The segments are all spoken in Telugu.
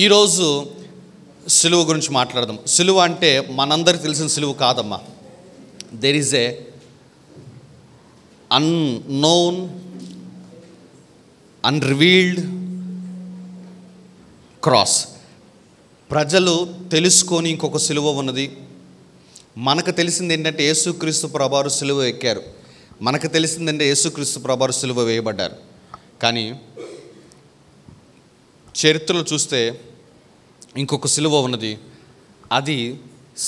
ఈరోజు సిలువ గురించి మాట్లాడదాం. సిలువ అంటే మనందరికి తెలిసిన సిలువ కాదమ్మా. There is a unknown, unrevealed cross. ప్రజలు తెలుసుకొని ఇంకొక సిలువ ఉన్నది. మనకు తెలిసింది ఏంటంటే యేసుక్రీస్తు ప్రభువారు సిలువ ఎక్కారు. మనకు తెలిసిందంటే యేసుక్రీస్తు ప్రభువారు సిలువ వేయబడ్డారు. కానీ చరిత్రలో చూస్తే ఇంకొక సిలువ ఉన్నది. అది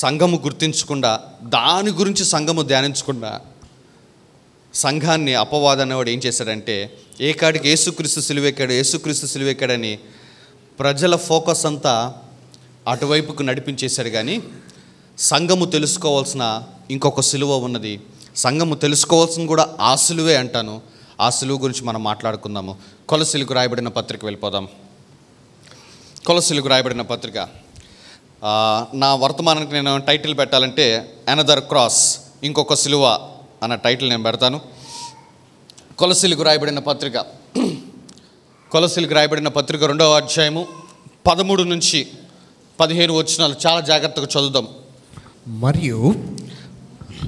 సంఘము గుర్తించకుండా, దాని గురించి సంఘము ధ్యానించకుండా, సంఘాన్ని అపవాదాన్ని వాడు ఏం చేశాడంటే ఏ కాడికి యేసుక్రీస్తు సిలువెక్కాడు, యేసుక్రీస్తు సిలువెక్కాడని ప్రజల ఫోకస్ అంతా అటువైపుకు నడిపించేశాడు. కానీ సంఘము తెలుసుకోవాల్సిన ఇంకొక సిలువ ఉన్నది. సంఘము తెలుసుకోవాల్సిన కూడా ఆ సిలువే అంటాను. ఆ సిలువ గురించి మనం మాట్లాడుకుందాము. కొలస్సీలకు రాయబడిన పత్రిక వెళ్ళిపోదాం. కొలస్సీలకు రాయబడిన పత్రిక, నా వర్తమానానికి నేను టైటిల్ పెట్టాలంటే అనదర్ క్రాస్, ఇంకొక సిలువ అన్న టైటిల్ నేను పెడతాను. కొలస్సీలకు రాయబడిన పత్రిక, కొలస్సీలకు రాయబడిన పత్రిక 2వ అధ్యాయము 13 నుంచి 15 వచనాలు చాలా జాగ్రత్తగా చదువుదాం. మరియు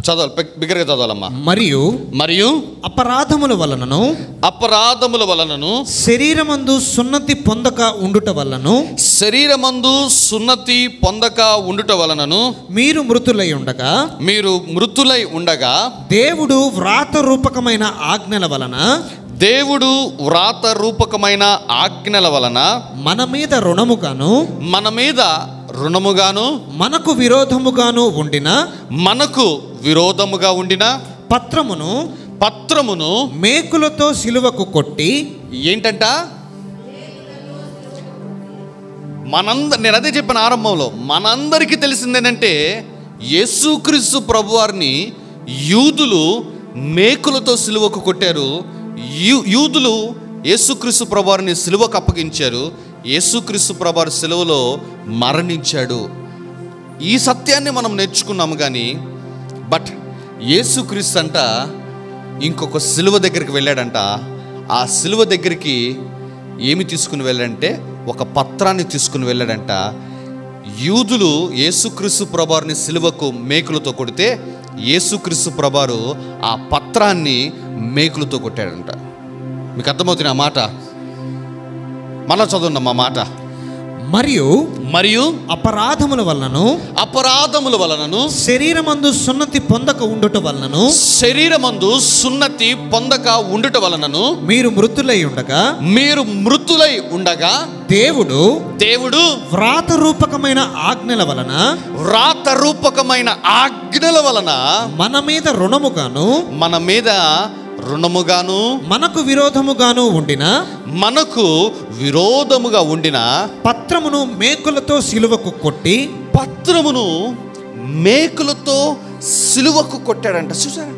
చదవాలి, బిగ్గరగా చదవాలమ్మా. మరియు అపరాధముల వలనను శరీరమందు సున్నతి పొందక ఉండుట వలనను మీరు మృతులై ఉండగా దేవుడు వ్రాత రూపకమైన ఆజ్ఞల వలన మన మీద రుణముగాను మనకు విరోధముగా ఉండిన పత్రమును మేకులతో సిలువకు కొట్టి, ఏంటంట నేను అదే చెప్పిన ఆరంభంలో, మనందరికీ తెలిసిందేనంటే యేసుక్రీస్తు ప్రభువారిని యూదులు మేకులతో సిలువకు కొట్టారు. యూదులు యేసుక్రీస్తు ప్రభువారిని సిలువకు అప్పగించారు. యేసుక్రీస్తు ప్రభువారు సిలువలో మరణించాడు. ఈ సత్యాన్ని మనం నేర్చుకున్నాము. కానీ బట్ యేసుక్రీస్తు అంట ఇంకొక సిలువ దగ్గరికి వెళ్ళాడంట. ఆ సిలువ దగ్గరికి ఏమి తీసుకుని వెళ్ళాడంటే ఒక పత్రాన్ని తీసుకుని వెళ్ళాడంట. యూదులు యేసుక్రీస్తు ప్రభువారిని సిలువకు మేకులతో కొడితే యేసుక్రీస్తు ప్రభువారు ఆ పత్రాన్ని మేకులతో కొట్టాడంట. మీకు అర్థమవుతుంది ఆ మాట? మళ్ళా చదువున్నాం ఆ మాట. మరియు అపరాధముల వలనను శరీరమందు సున్నతి పొందక ఉండుట వలనను మీరు మృతులై ఉండగా దేవుడు వ్రాత రూపకమైన ఆజ్ఞల వలన మన మీద రుణముగాను మనకు విరోధముగా ఉండిన పత్రమును మేకులతో సిలువకు కొట్టాడంట. చూసారా?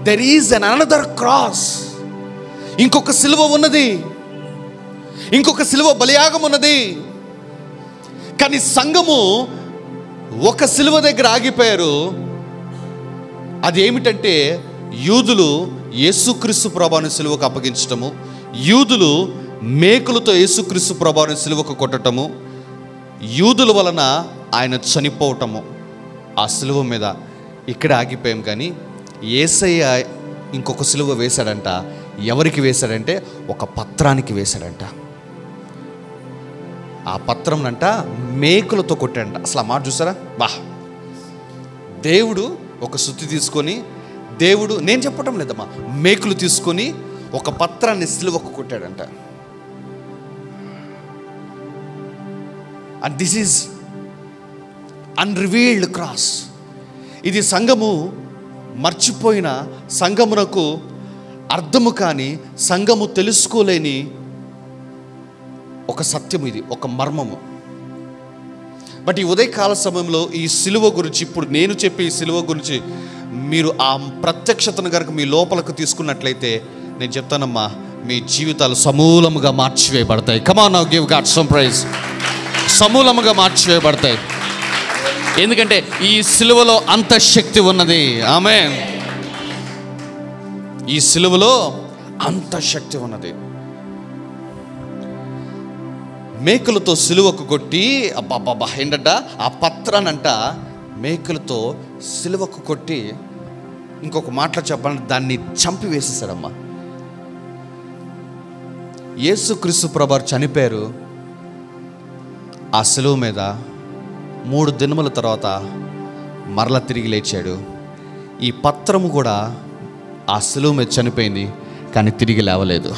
There is an another cross. ఇంకొక సిలువ ఉన్నది, ఇంకొక సిలువ బలియాగం ఉన్నది. కానీ సంఘము ఒక సిలువ దగ్గర ఆగిపోయారు. అది ఏమిటంటే యూదులు యేసుక్రీస్తు ప్రభువుని సిలువకు అప్పగించటము, యూదులు మేకులతో యేసుక్రీస్తు ప్రభువుని సిలువకు కొట్టటము, యూదుల వలన ఆయన చనిపోవటము. ఆ సిలువ మీద ఇక్కడ ఆగిపోయాం. కానీ యేసయ్య ఇంకొక సిలువ వేశాడంట. ఎవరికి వేశాడంటే ఒక పత్రానికి వేశాడంట. ఆ పత్రం అంట మేకులతో కొట్టాడంట. అసలు ఆ మాట చూసారా? దేవుడు ఒక సుత్తి తీసుకొని, నేను చెప్పటం లేదమ్మా, మేకులు తీసుకొని ఒక పత్రాన్ని సిలువకు కొట్టాడంట. And this is unrevealed cross. ఇది సంఘము మర్చిపోయిన, సంఘమునకు అర్థము కాని, సంఘము తెలుసుకోలేని ఒక సత్యము. ఇది ఒక మర్మము. బట్ ఈ ఉదయకాల సమయంలో ఈ సిలువ గురించి, ఇప్పుడు నేను చెప్పే ఈ సిలువ గురించి మీరు ఆ ప్రత్యక్షతను కనుక మీ లోపలకు తీసుకున్నట్లయితే నేను చెప్తానమ్మా, మీ జీవితాలు సమూలముగా మార్చివేయబడతాయి. Come on now, give God some praise. సమూలముగా మార్చివేయబడతాయి. ఎందుకంటే ఈ సిలువలో అంత శక్తి ఉన్నది. ఆమేన్. ఈ సిలువలో అంత శక్తి ఉన్నది. మేకులతో సిలువకు కొట్టి, అబ్బా ఏంటంట ఆ పత్రానంట మేకులతో సిలువకు కొట్టి, ఇంకొక మాటలో చెప్పాలంటే దాన్ని చంపి వేసేసాడమ్మా. యేసుక్రీస్తు ప్రభువారు చనిపోయారు ఆ సిలువ మీద. 3 దినముల తర్వాత మరల తిరిగి లేచాడు. ఈ పత్రము కూడా ఆ సిలువ మీద చనిపోయింది, కానీ తిరిగి లేవలేదు.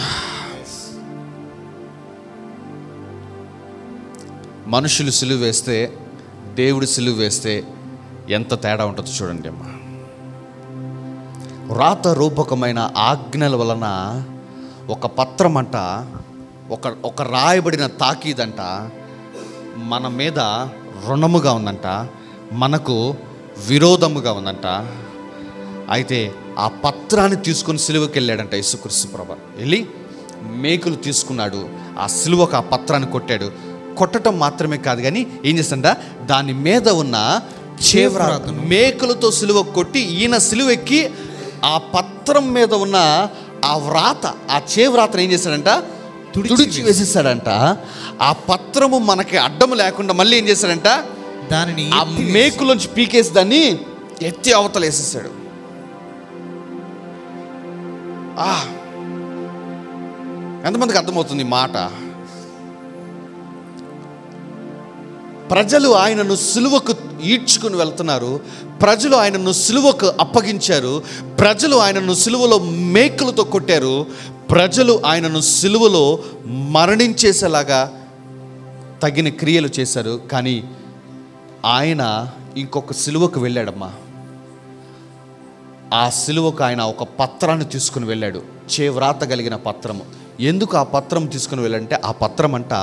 మనుషులు సిలువ వేస్తే, దేవుడు సిలువ వేస్తే ఎంత తేడా ఉంటుందో చూడండి అమ్మా. వ్రాత రూపకమైన ఆజ్ఞల వలన ఒక పత్రం అంట, ఒక రాయబడిన తాకీదంట మన మీద రుణముగా ఉందంట, మనకు విరోధముగా ఉందంట. అయితే ఆ పత్రాన్ని తీసుకొని సిలువకి వెళ్ళాడంట యేసుక్రీస్తు ప్రభువు. వెళ్ళి మేకులు తీసుకున్నాడు, ఆ సిలువకు ఆ పత్రాన్ని కొట్టాడు. కొట్టడం మాత్రమే కాదు కానీ ఏం చేస్తాడంట, దాని మీద ఉన్న చేవ్రాతను మేకులతో సిలువ కొట్టి, ఈయన సిలువ ఎక్కి ఆ పత్రం మీద ఉన్న ఆ వ్రాత, ఆ చేవ్రాతను ఏం చేశాడంట, తుడిచి వేసేసాడంట. ఆ పత్రము మనకి అడ్డము లేకుండా మళ్ళీ ఏం చేశాడంట, దానిని ఆ మేకులోంచి పీకేసి దాన్ని ఎత్తి అవతల వేసేసాడు. ఎంతమందికి అర్థమవుతుంది ఈ మాట? ప్రజలు ఆయనను సిలువకు ఈడ్చుకుని వెళ్తున్నారు. ప్రజలు ఆయనను సిలువకు అప్పగించారు. ప్రజలు ఆయనను సిలువలో మేకులతో కొట్టారు. ప్రజలు ఆయనను సిలువలో మరణించేసేలాగా తగిన క్రియలు చేశారు. కానీ ఆయన ఇంకొక సిలువకు వెళ్ళాడమ్మా. ఆ సిలువకు ఆయన ఒక పత్రాన్ని తీసుకుని వెళ్ళాడు, చేవ్రాత కలిగిన పత్రము. ఎందుకు ఆ పత్రం తీసుకుని వెళ్ళాడంటే, ఆ పత్రం అంట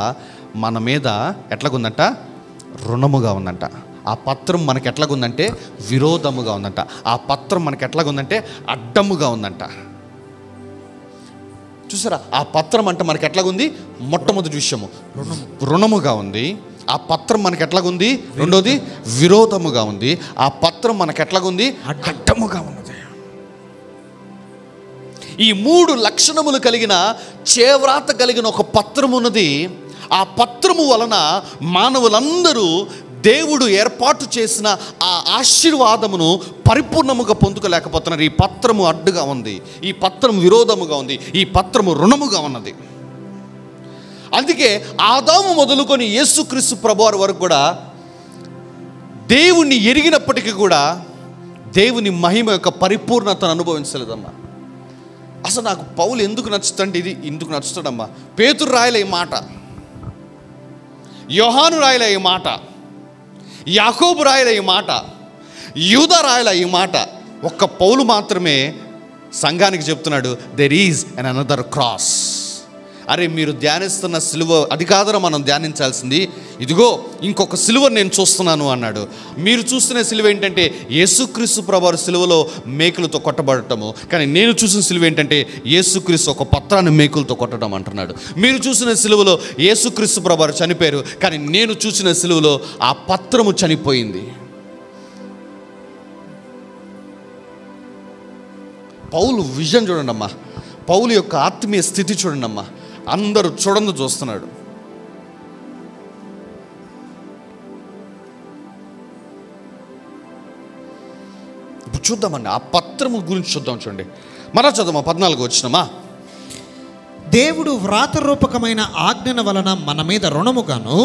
మన మీద ఎట్లాగుందంట, రుణముగా ఉందంట. ఆ పత్రం మనకి ఎట్లాగుందంటే విరోధముగా ఉందంట. ఆ పత్రం మనకి ఎట్లాగుందంటే అడ్డముగా ఉందంట. చూసారా, ఆ పత్రం అంటే మనకి ఎట్లాగుంది? మొట్టమొదటి విషయము రుణముగా ఉంది. ఆ పత్రం మనకి ఎట్లాగుంది? రెండోది విరోధముగా ఉంది. ఆ పత్రం మనకి ఎట్లాగుంది? అడ్డముగా ఉన్నది. ఈ 3 లక్షణములు కలిగిన చేవ్రాత కలిగిన ఒక పత్రం ఉన్నది. ఆ పత్రము వలన మానవులందరూ దేవుడు ఏర్పాటు చేసిన ఆ ఆశీర్వాదమును పరిపూర్ణముగా పొందుకోలేకపోతున్నారు. ఈ పత్రము అడ్డుగా ఉంది, ఈ పత్రం విరోధముగా ఉంది, ఈ పత్రము రుణముగా ఉన్నది. అందుకే ఆదాము మొదలుకొని యేసుక్రీస్తు ప్రభువారి వరకు కూడా దేవుణ్ణి ఎరిగినప్పటికీ కూడా దేవుని మహిమ యొక్క పరిపూర్ణతను అనుభవించలేదమ్మా. అసలు నాకు పౌలు ఎందుకు నచ్చుతంటే, ఇది ఎందుకు నచ్చుతాడమ్మా, పేతురు రాయలే ఈ మాట, యోహాను రాయలే ఈ మాట, యాకోబు రాయలే ఈ మాట, యూదా రాయలే ఈ మాట. ఒక్క పౌలు మాత్రమే సంఘానికి చెప్తున్నాడు, there is an another cross. అరే, మీరు ధ్యానిస్తున్న సిలువ అది కాదురా మనం ధ్యానించాల్సింది, ఇదిగో ఇంకొక సిలువ నేను చూస్తున్నాను అన్నాడు. మీరు చూస్తున్న సిలువ ఏంటంటే యేసుక్రీస్తు ప్రభువారు సిలువలో మేకులతో కొట్టబడటము, కానీ నేను చూసిన సిలువ ఏంటంటే యేసుక్రీస్తు ఒక పత్రాన్ని మేకులతో కొట్టడం అంటున్నాడు. మీరు చూసిన సిలువలో యేసుక్రీస్తు ప్రభువారు చనిపోయారు, కానీ నేను చూసిన సిలువలో ఆ పత్రము చనిపోయింది. పౌలు విజన్ చూడండి అమ్మా, పౌలు యొక్క ఆత్మీయ స్థితి చూడండి అమ్మా. అందరూ చూస్తున్నాడు. ఇప్పుడు చూద్దామండి, ఆ పత్రము గురించి చూద్దాం. చూడండి, మరో చదువు 14 వచ్చినమా. దేవుడు వ్రాతరూపకమైన ఆజ్ఞల వలన మన మీద రుణముగాను,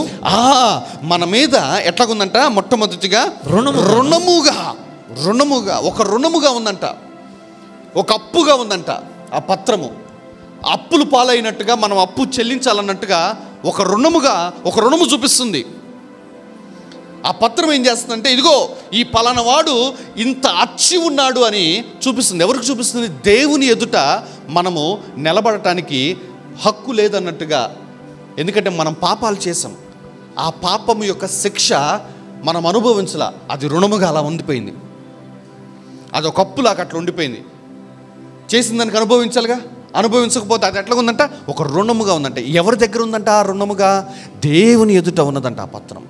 మన మీద ఎట్లాగుందంట, మొట్టమొదటిగా రుణముగా ఒక రుణముగా ఉందంట, ఒక అప్పుగా ఉందంట. ఆ పత్రము అప్పులు పాలైనట్టుగా, మనం అప్పు చెల్లించాలన్నట్టుగా ఒక రుణము చూపిస్తుంది. ఆ పత్రం ఏం చేస్తుందంటే, ఇదిగో ఈ పలానా వాడు ఇంత అచ్చి ఉన్నాడు అని చూపిస్తుంది. ఎవరికి చూపిస్తుంది? దేవుని ఎదుట మనము నిలబడటానికి హక్కు లేదన్నట్టుగా. ఎందుకంటే మనం పాపాలు చేసాం, ఆ పాపము యొక్క శిక్ష మనం అనుభవించలా, అది రుణముగా అలా ఉండిపోయింది. అది ఒక అప్పులాగా అట్లా ఉండిపోయింది. చేసిన దానికి అనుభవించాలిగా, అనుభవించకపోతే అది ఎట్లా ఉందంట, ఒక రుణముగా ఉందంట. ఎవరి దగ్గర ఉందంట ఆ రుణముగా? దేవుని ఎదుట ఉన్నదంట ఆ పత్రం.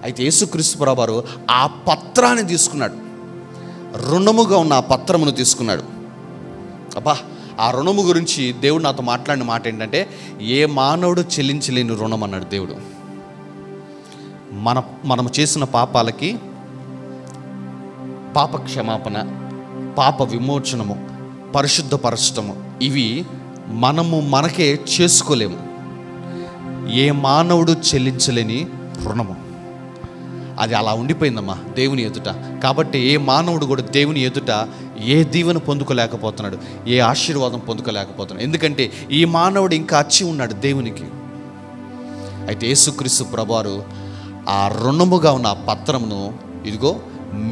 అయితే యేసుక్రీస్తు ప్రభువారు ఆ పత్రాన్ని తీసుకున్నాడు, రుణముగా ఉన్న ఆ పత్రమును తీసుకున్నాడు. అబ్బా, ఆ రుణము గురించి దేవుడు నాతో మాట్లాడిన మాట ఏంటంటే, ఏ మానవుడు చెల్లించలేని రుణం అన్నాడు దేవుడు. మనము చేసిన పాపాలకి పాప క్షమాపణ, పాప విమోచనము, పరిశుద్ధపరచటము, ఇవి మనకే చేసుకోలేము. ఏ మానవుడు చెల్లించలేని రుణము అది అలా ఉండిపోయిందమ్మా దేవుని ఎదుట. కాబట్టి ఏ మానవుడు కూడా దేవుని ఎదుట ఏ దీవెన పొందుకోలేకపోతున్నాడు, ఏ ఆశీర్వాదం పొందుకోలేకపోతున్నాడు. ఎందుకంటే ఈ మానవుడు ఇంకా అచ్చి ఉన్నాడు దేవునికి. అయితే యేసుక్రీస్తు ప్రభువారు ఆ రుణముగా ఉన్న ఆ పత్రమును ఇదిగో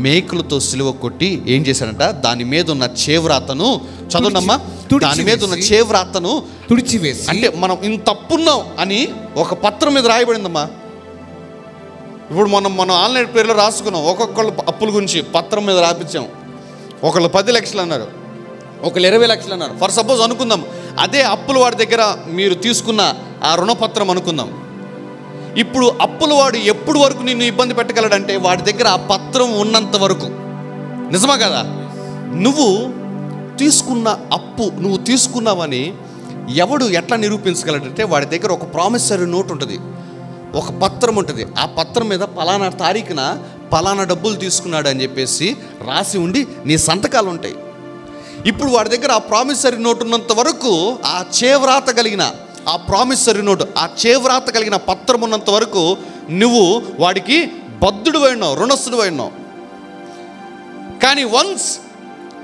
మేకులతో సిలువ కొట్టి ఏం చేశాడంట, దాని మీద ఉన్న చేవ్రాతను చదవనమ్మా, దాని మీద ఉన్న చేవ్రాతను తుడిచివేసి, అంటే మనం ఇంత తప్పున్నాం అని ఒక పత్రం మీద రాయబడిందమ్మా. ఇప్పుడు మనం ఆన్లైన్ పేర్లో రాసుకున్నాం, ఒక్కొక్కళ్ళు అప్పుల గురించి పత్రం మీద రాపించాం. ఒకళ్ళు 10 లక్షలు అన్నారు, ఒకళ్ళు 20 లక్షలు అన్నారు. ఫర్ సపోజ్ అనుకుందాం, అదే అప్పుల వాడి దగ్గర మీరు తీసుకున్న ఆ రుణపత్రం అనుకుందాం. ఇప్పుడు అప్పుల వాడు ఎప్పుడు వరకు నిన్ను ఇబ్బంది పెట్టగలడంటే, వాడి దగ్గర ఆ పత్రం ఉన్నంత వరకు. నిజమా కదా? నువ్వు తీసుకున్న అప్పు నువ్వు తీసుకున్నావని ఎవడు ఎట్లా నిరూపించగలడంటే, వాడి దగ్గర ఒక ప్రామిసరీ నోట్ ఉంటుంది, ఒక పత్రం ఉంటుంది. ఆ పత్రం మీద పలానా తారీఖున పలానా డబ్బులు తీసుకున్నాడు అని చెప్పేసి రాసి ఉండి నీ సంతకాలు ఉంటాయి. ఇప్పుడు వాడి దగ్గర ఆ ప్రామిసరీ నోట్ ఉన్నంత వరకు, ఆ చేవ్రాత కలిగిన ఆ ప్రామిసరీ నోట్, ఆ చేవ్రాత కలిగిన పత్రం ఉన్నంత వరకు నువ్వు వాడికి బద్ధుడు అయినావు, రుణస్థుడు అయినావు. కానీ వన్స్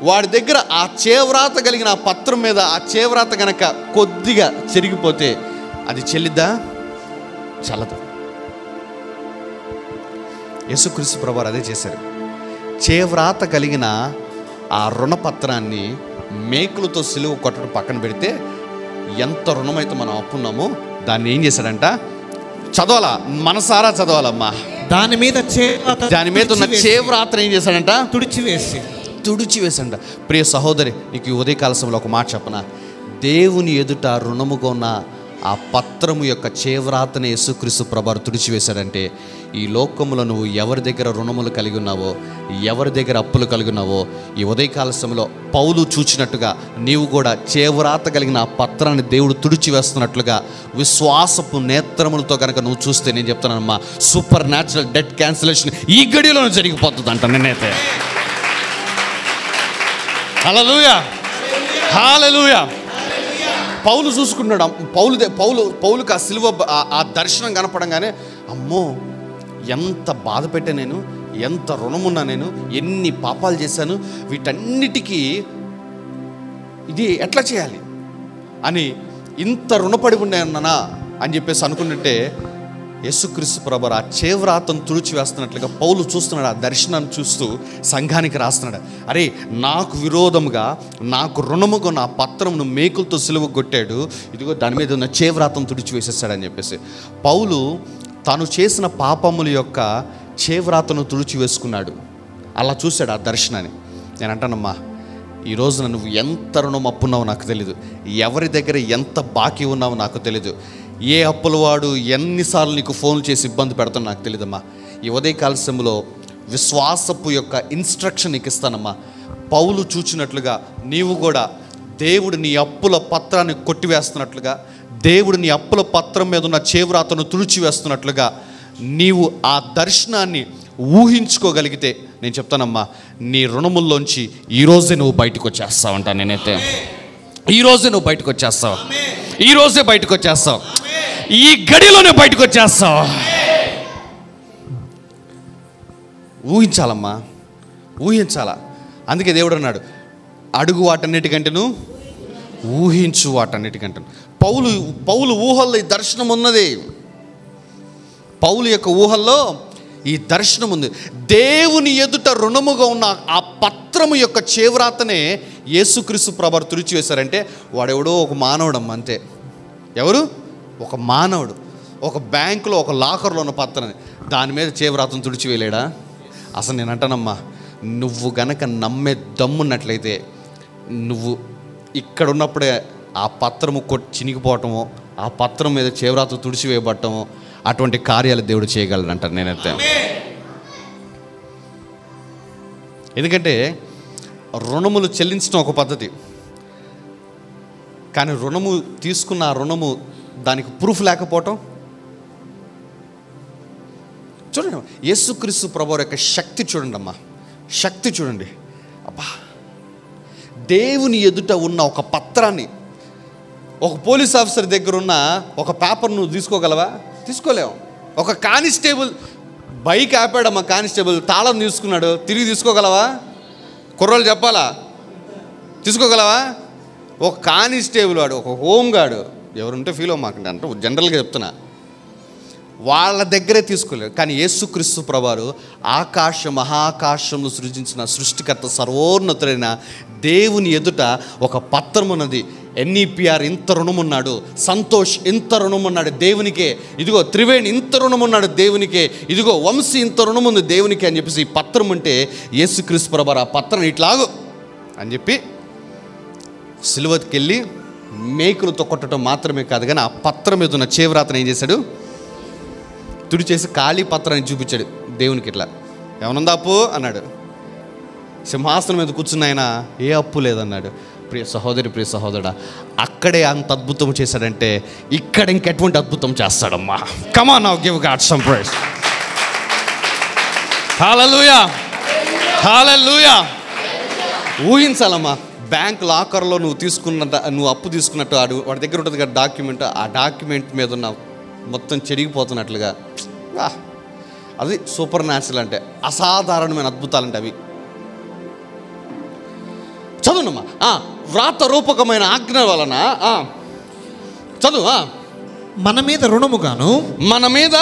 వాడి దగ్గర ఆ చేవ్రాత కలిగిన ఆ పత్రం మీద ఆ చేవ్రాత గనక కొద్దిగా చెరిగిపోతే అది చెల్లిద్దా? చల్లదు. యేసుక్రీస్తు ప్రభువారు అదే చేశారు. చేవ్రాత కలిగిన ఆ రుణపత్రాన్ని మేకులతో సిలువ కొట్టడం పక్కన పెడితే, ఎంత రుణమైతే మనం అప్పున్నామో దాన్ని ఏం చేశాడంట, చదవాలా, మనసారా చదవాలమ్మా. దాని మీద ఉన్న చేవ్రాతను ఏం చేశాడంట, తుడిచివేసంట. ప్రియ సహోదరి, నీకు ఉదయకాల సమయంలో ఒక మాట చెప్పనా? దేవుని ఎదుట రుణముగా ఉన్న ఆ పత్రము యొక్క చేవ్రాతని యేసుక్రీస్తు ప్రభువారు తుడిచివేశాడంటే, ఈ లోకములో నువ్వు ఎవరి దగ్గర రుణములు కలిగి ఉన్నావో, ఎవరి దగ్గర అప్పులు కలిగి ఉన్నావో, ఈ ఉదయకాల సమయంలో పౌలు చూచినట్టుగా నీవు కూడా చేవ్రాత కలిగిన ఆ పత్రాన్ని దేవుడు తుడిచివేస్తున్నట్లుగా విశ్వాసపు నేత్రములతో కనుక నువ్వు చూస్తే, నేను చెప్తానమ్మా, సూపర్ న్యాచురల్ డెట్ క్యాన్సిలేషన్ ఈ గడిలోనే జరిగిపోతుంది అంట. నేనైతే హల్లెలూయా, హల్లెలూయా. పౌలు చూసుకున్నాడు. పౌలుకి ఆ సిలువ ఆ దర్శనం కనపడంగానే, అమ్మో ఎంత బాధ పెట్టా నేను, ఎంత రుణమున్నా నేను, ఎన్ని పాపాలు చేశాను, వీటన్నిటికీ ఇది ఎట్లా చేయాలి అని, ఇంత రుణపడి ఉన్నానా అని చెప్పేసి అనుకుంటుంటే, యేసుక్రీస్తు ప్రభువారు ఆ చేవ్రాతను తుడిచివేస్తున్నట్లుగా పౌలు చూస్తున్నాడు. ఆ దర్శనాన్ని చూస్తూ సంఘానికి రాస్తున్నాడు, అరే నాకు విరోధముగా నాకు రుణముగా నా పత్రమును మేకులతో సిలువ కొట్టాడు, ఇదిగో దాని మీద ఉన్న చేవ్రాతను తుడిచివేసేస్తాడని చెప్పేసి పౌలు తాను చేసిన పాపముల యొక్క చేవ్రాతను తుడిచివేసుకున్నాడు. అలా చూశాడు ఆ దర్శనాన్ని. నేను అంటానమ్మా, ఈ రోజున నువ్వు ఎంత రుణం అప్పున్నావో నాకు తెలీదు, ఎవరి దగ్గర ఎంత బాకీ ఉన్నావో నాకు తెలీదు, ఏ అప్పుల వాడు ఎన్నిసార్లు నీకు ఫోన్ చేసి ఇబ్బంది పెడతానో నాకు తెలియదమ్మా. ఈ ఉదయకాల సమయంలో విశ్వాసపు యొక్క ఇన్స్ట్రక్షన్ నీకు ఇస్తానమ్మా. పౌలు చూచినట్లుగా నీవు కూడా దేవుడు నీ అప్పుల పత్రాన్ని కొట్టివేస్తున్నట్లుగా, దేవుడు నీ అప్పుల పత్రం మీద ఉన్న చేవ్రాతను తుడిచివేస్తున్నట్లుగా నీవు ఆ దర్శనాన్ని ఊహించుకోగలిగితే, నేను చెప్తానమ్మా, నీ రుణముల్లోంచి ఈరోజే నువ్వు బయటకు వచ్చేస్తావంట. నేనైతే ఈరోజే నువ్వు బయటకు వచ్చేస్తావు, ఈరోజే బయటకు వచ్చేస్తావు, ఈ గడిలోనే బయటకు వచ్చేస్తావు. ఊహించాలమ్మా, ఊహించాలా. అందుకే దేవుడు అన్నాడు, అడుగు వాటన్నిటికంటేను ఊహించు వాటన్నిటికంటే. పౌలు ఊహల్లో ఈ దర్శనం ఉన్నది. పౌలు యొక్క ఊహల్లో ఈ దర్శనం ఉంది. దేవుని ఎదుట రుణముగా ఉన్న ఆ పత్రము యొక్క చేవ్రాతనే యేసుక్రీస్తు ప్రభువారు తుడిచివేశారంటే, వాడెవడో ఒక మానవుడమ్మ, అంతే. ఎవరు? ఒక మానవుడు. ఒక బ్యాంకులో ఒక లాకర్లో ఉన్న పత్రాన్ని దాని మీద చేవ్రాతను తుడిచివేయలేడా? అసలు నేను అంటానమ్మా, నువ్వు గనక నమ్మే దమ్మున్నట్లయితే, నువ్వు ఇక్కడ ఉన్నప్పుడే ఆ పత్రము చినిగిపోవటమో, ఆ పత్రం మీద చేవ్రాత తుడిచివేయబడటమో, అటువంటి కార్యాలు దేవుడు చేయగలడంటారు. నేనైతే ఎందుకంటే రుణములు చెల్లించడం ఒక పద్ధతి, కానీ రుణము తీసుకున్న ఆ రుణము దానికి ప్రూఫ్ లేకపోవటం. చూడండి యేసుక్రీస్తు ప్రభువారి యొక్క శక్తి చూడండి అమ్మా, శక్తి చూడండి. అబ్బా, దేవుని ఎదుట ఉన్న ఒక పత్రాన్ని, ఒక పోలీస్ ఆఫీసర్ దగ్గర ఉన్న ఒక పేపర్ నువ్వు తీసుకోగలవా? తీసుకోలేవు. ఒక కానిస్టేబుల్ బైక్ ఆపాడమ్మా, కానిస్టేబుల్ తాళం తీసుకున్నాడు, తిరిగి తీసుకోగలవా? కుర్రోళ్ళు చెప్పాలా, తీసుకోగలవా? ఒక కానిస్టేబుల్ వాడు, ఒక హోమ్ గార్డు, ఎవరుంటే ఫీల్ అవ్వమాకండి అంటే జనరల్గా చెప్తున్నా, వాళ్ళ దగ్గరే తీసుకోలేరు. కానీ యేసుక్రీస్తు ప్రభువారు ఆకాశ మహాకాశంలో సృజించిన సృష్టికర్త సర్వోన్నతుడైన దేవుని ఎదుట ఒక పత్రం ఉన్నది. NEPR ఇంత రుణమున్నాడు, సంతోష్ ఇంత రుణమున్నాడు దేవునికే, ఇదిగో త్రివేణి ఇంత రుణమున్నాడు దేవునికే, ఇదిగో వంశీ ఇంత రుణముంది దేవునికే అని చెప్పేసి ఈ పత్రం ఉంటే యేసుక్రీస్తు ప్రభువారు ఆ పత్రం ఇట్లాగు అని చెప్పి సిలువకి వెళ్ళి మేకులతో కొట్టడం మాత్రమే కాదు, కానీ ఆ పత్రం మీద ఉన్న చేవ్రాతను ఏం చేశాడు? తుడిచేసి ఖాళీ పత్రాన్ని చూపించాడు దేవునికి. ఇట్లా ఏమనుందా అప్పు అన్నాడు. సింహాసనం మీద కూర్చున్న ఆయన ఏ అప్పు లేదన్నాడు. ప్రియ సహోదరి, ప్రియ సహోదరుడా, అక్కడే అంత అద్భుతం చేశాడంటే ఇక్కడ ఇంకెటువంటి అద్భుతం చేస్తాడమ్మా. Come on now, give God some praise. Hallelujah, hallelujah. ఊహించాలమ్మా, బ్యాంక్ లాకర్లో నువ్వు అప్పు తీసుకున్నట్టు వాడి దగ్గర ఉంటుంది కదా డాక్యుమెంట్, ఆ డాక్యుమెంట్ మీద ఉన్న మొత్తం చెరిగిపోతున్నట్లుగా. అది సూపర్ న్యాచురల్ అంటే, అసాధారణమైన అద్భుతాలంటే అవి. చదువునమ్మా. వ్రాత రూపకమైన ఆజ్ఞ వలన చదువు. మన మీద రుణముగాను, మన మీద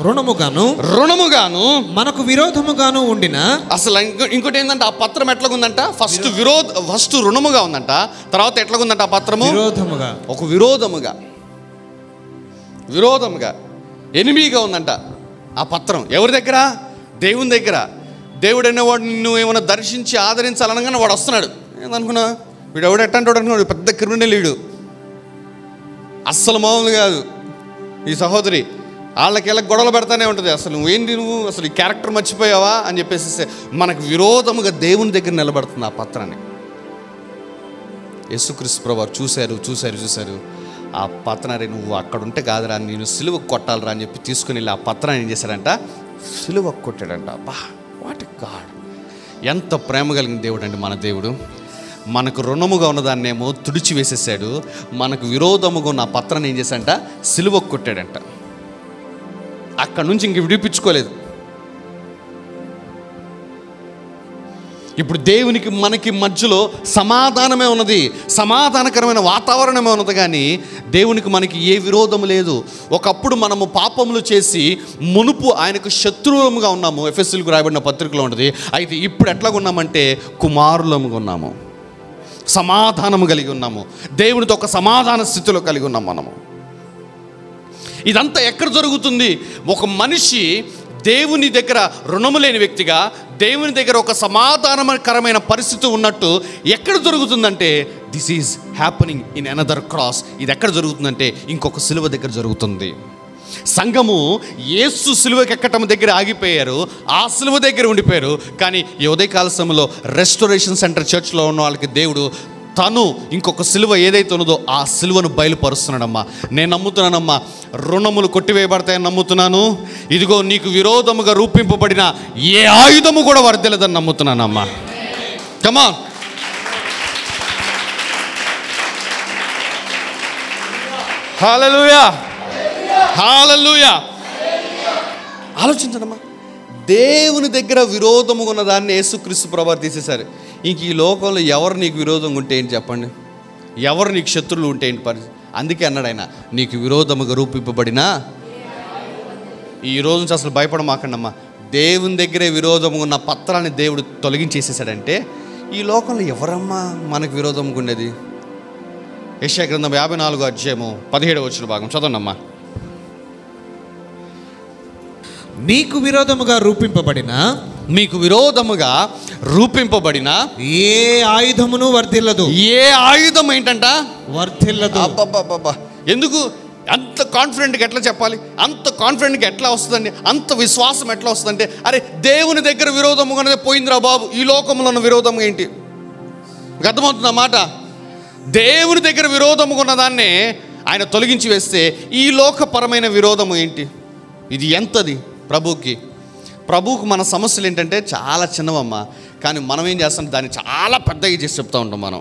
రుణముగాను మనకు విరోధముగాను ఉండిన. అసలు ఇంకోటి ఏంటంటే ఆ పత్రం ఎట్లాగుందంట? ఫస్ట్ రుణముగా ఉందంట, తర్వాత ఎట్లాగుందంట ఆ పత్రము? విరోధముగా, ఒక విరోధముగా ఎనిమిగా ఉందంట ఆ పత్రం. ఎవరి దగ్గర? దేవుని దగ్గర. దేవుడు అనేవాడు నిన్ను ఏమైనా దర్శించి ఆదరించాలనగానే వాడు వస్తున్నాడు. ఏందనుకున్నా, వీడు ఎవడు ఎట్టంటాడు అనుకున్నాడు, పెద్ద క్రిమినల్ వీడు, అస్సలు మామూలు కాదు. ఈ సహోదరి వాళ్ళకి గొడవలు పెడతానే ఉంటుంది. అసలు నువ్వు అసలు ఈ క్యారెక్టర్ మర్చిపోయావా అని చెప్పేసి మనకు విరోధముగా దేవుని దగ్గర నిలబడుతుంది ఆ పత్రాన్ని. యేసుక్రీస్తు ప్రభువారు చూశారు. ఆ పత్రాన్ని నువ్వు అక్కడ ఉంటే కాదురా, నేను సిలువకు కొట్టాలరా అని చెప్పి తీసుకుని వెళ్ళి ఆ పత్రాన్ని ఏం చేశాడంట? సిలువకు కొట్టాడంట. బా, వాట్ గాడ్! ఎంత ప్రేమ కలిగిన దేవుడు అండి మన దేవుడు. మనకు రుణముగా ఉన్నదాన్నేమో తుడిచి వేసేసాడు, మనకు విరోధముగా ఉన్న ఆ పత్రాన్ని ఏం చేశాడంట? సిలువకు కొట్టాడంట. అక్కడ నుంచి ఇంక విడిపించుకోలేదు. ఇప్పుడు దేవునికి మనకి మధ్యలో సమాధానమే ఉన్నది, సమాధానకరమైన వాతావరణమే ఉన్నది. కానీ దేవునికి మనకి ఏ విరోధము లేదు. ఒకప్పుడు మనము పాపములు చేసి మునుపు ఆయనకు శత్రువులుగా ఉన్నాము, ఎఫెసీయులకు రాయబడిన పత్రికలో ఉన్నది. అయితే ఇప్పుడు ఎట్లాగా ఉన్నామంటే కుమారులముగా ఉన్నాము, సమాధానము కలిగి ఉన్నాము, దేవునితో ఒక సమాధాన స్థితిలో కలిగి ఉన్నాం మనము. ఇదంతా ఎక్కడ జరుగుతుంది? ఒక మనిషి దేవుని దగ్గర రుణము లేని వ్యక్తిగా, దేవుని దగ్గర ఒక సమాధానకరమైన పరిస్థితి ఉన్నట్టు ఎక్కడ జరుగుతుందంటే, this is happening in another cross. ఇది ఎక్కడ జరుగుతుందంటే ఇంకొక సిలువ దగ్గర జరుగుతుంది. సంఘము యేసు సిలువకి ఎక్కటం దగ్గర ఆగిపోయారు, ఆ సిలువ దగ్గర ఉండిపోయారు. కానీ ఈ ఉదయకాల సమయంలో రెస్టోరేషన్ సెంటర్ చర్చ్లో ఉన్న వాళ్ళకి దేవుడు తను ఇంకొక సిలువ ఏదైతే ఉన్నదో ఆ సిలువను బయలుపరుస్తున్నాడమ్మా. నేను నమ్ముతున్నానమ్మా, రుణములు కొట్టివేయబడతాయని నమ్ముతున్నాను. ఇదిగో నీకు విరోధముగా రూపింపబడిన ఏ ఆయుధము కూడా వర్ధిల్లదని నమ్ముతున్నానమ్మా. Come on. హల్లెలూయా, హల్లెలూయా. ఆలోచించండమ్మా, దేవుని దగ్గర విరోధముగా ఉన్న దాన్ని యేసుక్రీస్తు ప్రభువారు తీసేశారు. ఇంక ఈ లోకంలో ఎవరు నీకు విరోధంగా ఉంటే ఏంటి చెప్పండి? ఎవరు నీకు శత్రువులు ఉంటే ఏంటి పరిస్థితి? అందుకే అన్నాడు ఆయన, నీకు విరోధముగా రూపింపబడిన. ఈ రోజు నుంచి అసలు భయపడమాకండమ్మా. దేవుని దగ్గరే విరోధముగా ఉన్న పత్రాన్ని దేవుడు తొలగించేసేసాడంటే ఈ లోకంలో ఎవరమ్మా మనకు విరోధంగా ఉండేది? యెషయా గ్రంథం 54వ అధ్యాయము 17వ వచన భాగం చదవండమ్మా. నీకు విరోధముగా రూపింపబడిన, మీకు విరోధముగా రూపింపబడిన ఏ ఆయుధమును వర్ధిల్లదు. ఏ ఆయుధం ఏంటంట? వర్ధిల్లదు. అబ్బబ్బబ్బబ్బా, ఎందుకు అంత కాన్ఫిడెంట్గా ఎట్లా చెప్పాలి? అంత కాన్ఫిడెంట్గా ఎట్లా వస్తుందండి? అంత విశ్వాసం ఎట్లా వస్తుందంటే, అరే దేవుని దగ్గర విరోధముగానే పోయిందిరా బాబు, ఈ లోకంలో ఉన్న విరోధం ఏంటి? అర్థమవుతుందా మాట? దేవుని దగ్గర విరోధముగా ఉన్నదాన్నే ఆయన తొలగించి వేస్తే ఈ లోకపరమైన విరోధము ఏంటి? ఇది ఎంతది ప్రభువుకి మన సమస్యలు ఏంటంటే చాలా చిన్నవమ్మ, కానీ మనం ఏం చేస్తాం, దాన్ని చాలా పెద్దగా చేసి చెప్తూ ఉంటాం మనం.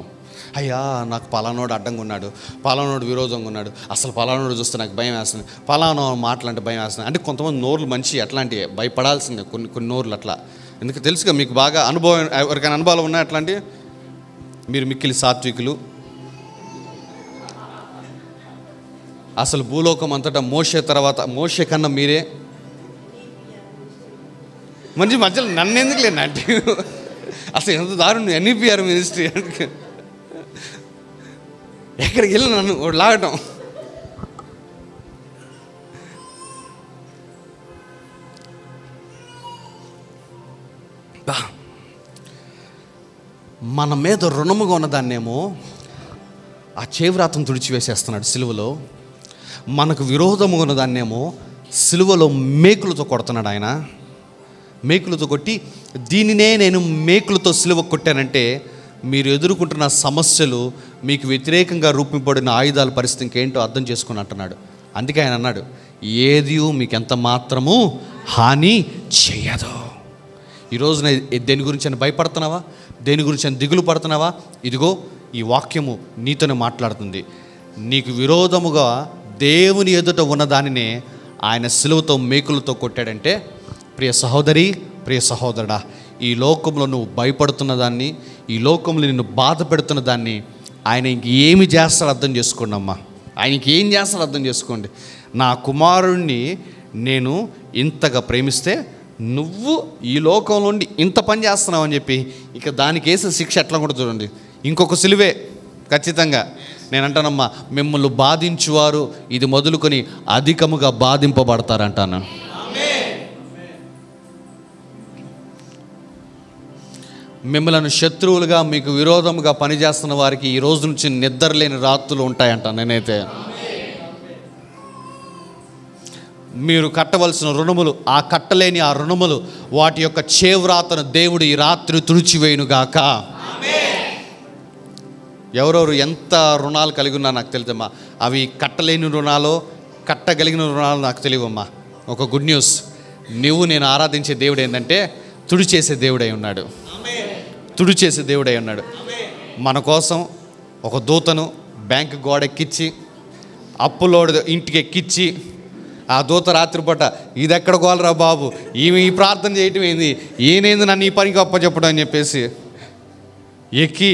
అయ్యా నాకు పలానోడు అడ్డంగా ఉన్నాడు, పలానోడు విరోధంగా ఉన్నాడు, అసలు పలానోడు చూస్తే నాకు భయం వేస్తుంది, పలానా మాటలంటే భయం వేస్తుంది. అంటే కొంతమంది నోర్లు మంచి అట్లాంటివి, భయపడాల్సిందే కొన్ని నోర్లు అట్లా. ఎందుకు తెలుసుగా మీకు బాగా అనుభవం, ఎవరికైనా అనుభవాలు ఉన్నాయి అట్లాంటివి? మీరు మిక్కిలి సాత్వికులు. అసలు భూలోకం అంతటా మోషే కన్నా మీరే మంచి మధ్యలో నన్ను ఎందుకు లేనంటే అసలు ఎంత దారుణం ఎన్ఈపిఆర్ మినిస్ట్రీ ఎక్కడికి వెళ్ళి నన్ను లాగటం. మన మీద రుణముగా ఉన్నదాన్నేమో ఆ చేవ్రాతం తుడిచివేసేస్తున్నాడు సిలువలో. మనకు విరోధముగా ఉన్నదాన్నేమో సిలువలో మేకులతో కొడుతున్నాడు ఆయన. మేకులతో కొట్టి, దీనినే నేను మేకులతో సిలువ కొట్టానంటే మీరు ఎదుర్కొంటున్న సమస్యలు, మీకు వ్యతిరేకంగా రూపింపబడిన ఆయుధాల పరిస్థితి ఇంకేంటో అర్థం చేసుకుని అంటున్నాడు. అందుకే ఆయన అన్నాడు, ఏది మీకు ఎంత మాత్రము హాని చేయదు. ఈరోజున దేని గురించి అని భయపడుతున్నావా? దేని గురించి అని దిగులు పడుతున్నావా? ఇదిగో ఈ వాక్యము నీతోనే మాట్లాడుతుంది. నీకు విరోధముగా దేవుని ఎదుట ఉన్నదానినే ఆయన సిలువతో మేకులతో కొట్టాడంటే, ప్రియ సహోదరి, ప్రియ సహోదరుడా, ఈ లోకంలో నువ్వు భయపడుతున్న దాన్ని, ఈ లోకంలో నిన్ను బాధ పెడుతున్న దాన్ని ఆయన ఇంకేమి చేస్తాడో అర్థం చేసుకోండి అమ్మా. ఆయనకి ఏం చేస్తాడో అర్థం చేసుకోండి. నా కుమారుణ్ణి నేను ఇంతగా ప్రేమిస్తే నువ్వు ఈ లోకంలో ఉండి ఇంత పని చేస్తున్నావు అని చెప్పి ఇక దానికి వేసే శిక్ష ఎట్లా కూడా చూడండి. ఇంకొక సిలువే ఖచ్చితంగా. నేను అంటానమ్మా, మిమ్మల్ని బాధించువారు ఇది మొదలుకొని అధికముగా బాధింపబడతారంటాను. మిమ్మల్ని శత్రువులుగా, మీకు విరోధముగా పనిచేస్తున్న వారికి ఈ రోజు నుంచి నిద్రలేని రాత్రులు ఉంటాయంట. నేనైతే మీరు కట్టవలసిన రుణములు, ఆ కట్టలేని ఆ రుణములు, వాటి యొక్క చేవ్రాతను దేవుడు ఈ రాత్రి తుడిచివేయునుగాక. ఎవరెవరు ఎంత రుణాలు కలిగి ఉన్నా నాకు తెలియదమ్మా. అవి కట్టలేని రుణాలు, కట్టగలిగిన రుణాలు నాకు తెలియవమ్మా. ఒక గుడ్ న్యూస్, నువ్వు నేను ఆరాధించే దేవుడు ఏంటంటే తుడిచేసే దేవుడై ఉన్నాడు. తుడిచేసే దేవుడై ఉన్నాడు. మన కోసం ఒక దూతను బ్యాంకు గోడ ఎక్కించి, అప్పులోడు ఇంటికి ఎక్కించి, ఆ దూత రాత్రిపూట ఇది ఎక్కడ గోలరా బాబు, ఈమె ఈ ప్రార్థన చేయటం ఏంది, ఈయనేంది నన్ను ఈ పనికి అప్పచెప్పడం అని చెప్పేసి ఎక్కి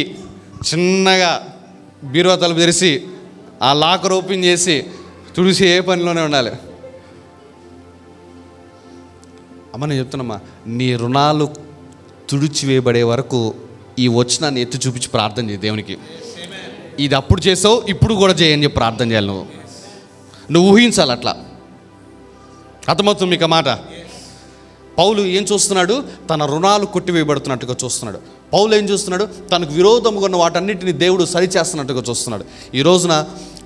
చిన్నగా బీరువా తలుపు తెరిచి ఆ లాకర్ ఓపెన్ చేసి తుడిసి ఏ పనిలోనే ఉండాలి. అమ్మ నేను చెప్తున్నామ్మా, నీ రుణాలు తుడిచివేయబడే వరకు ఈ వచనాన్ని ఎత్తి చూపించి ప్రార్థన చేయి దేవునికి. ఇది అప్పుడు చేసావు, ఇప్పుడు కూడా చేయని చెప్పి ప్రార్థన చేయాలి. నువ్వు ఊహించాలి అట్లా. అర్థమవుతుంది మీకు ఆ మాట? పౌలు ఏం చూస్తున్నాడు? తన రుణాలు కొట్టివేయబడుతున్నట్టుగా చూస్తున్నాడు. పౌలు ఏం చూస్తున్నాడు? తనకు విరోధముగా ఉన్న వాటన్నిటిని దేవుడు సరిచేస్తున్నట్టుగా చూస్తున్నాడు. ఈ రోజున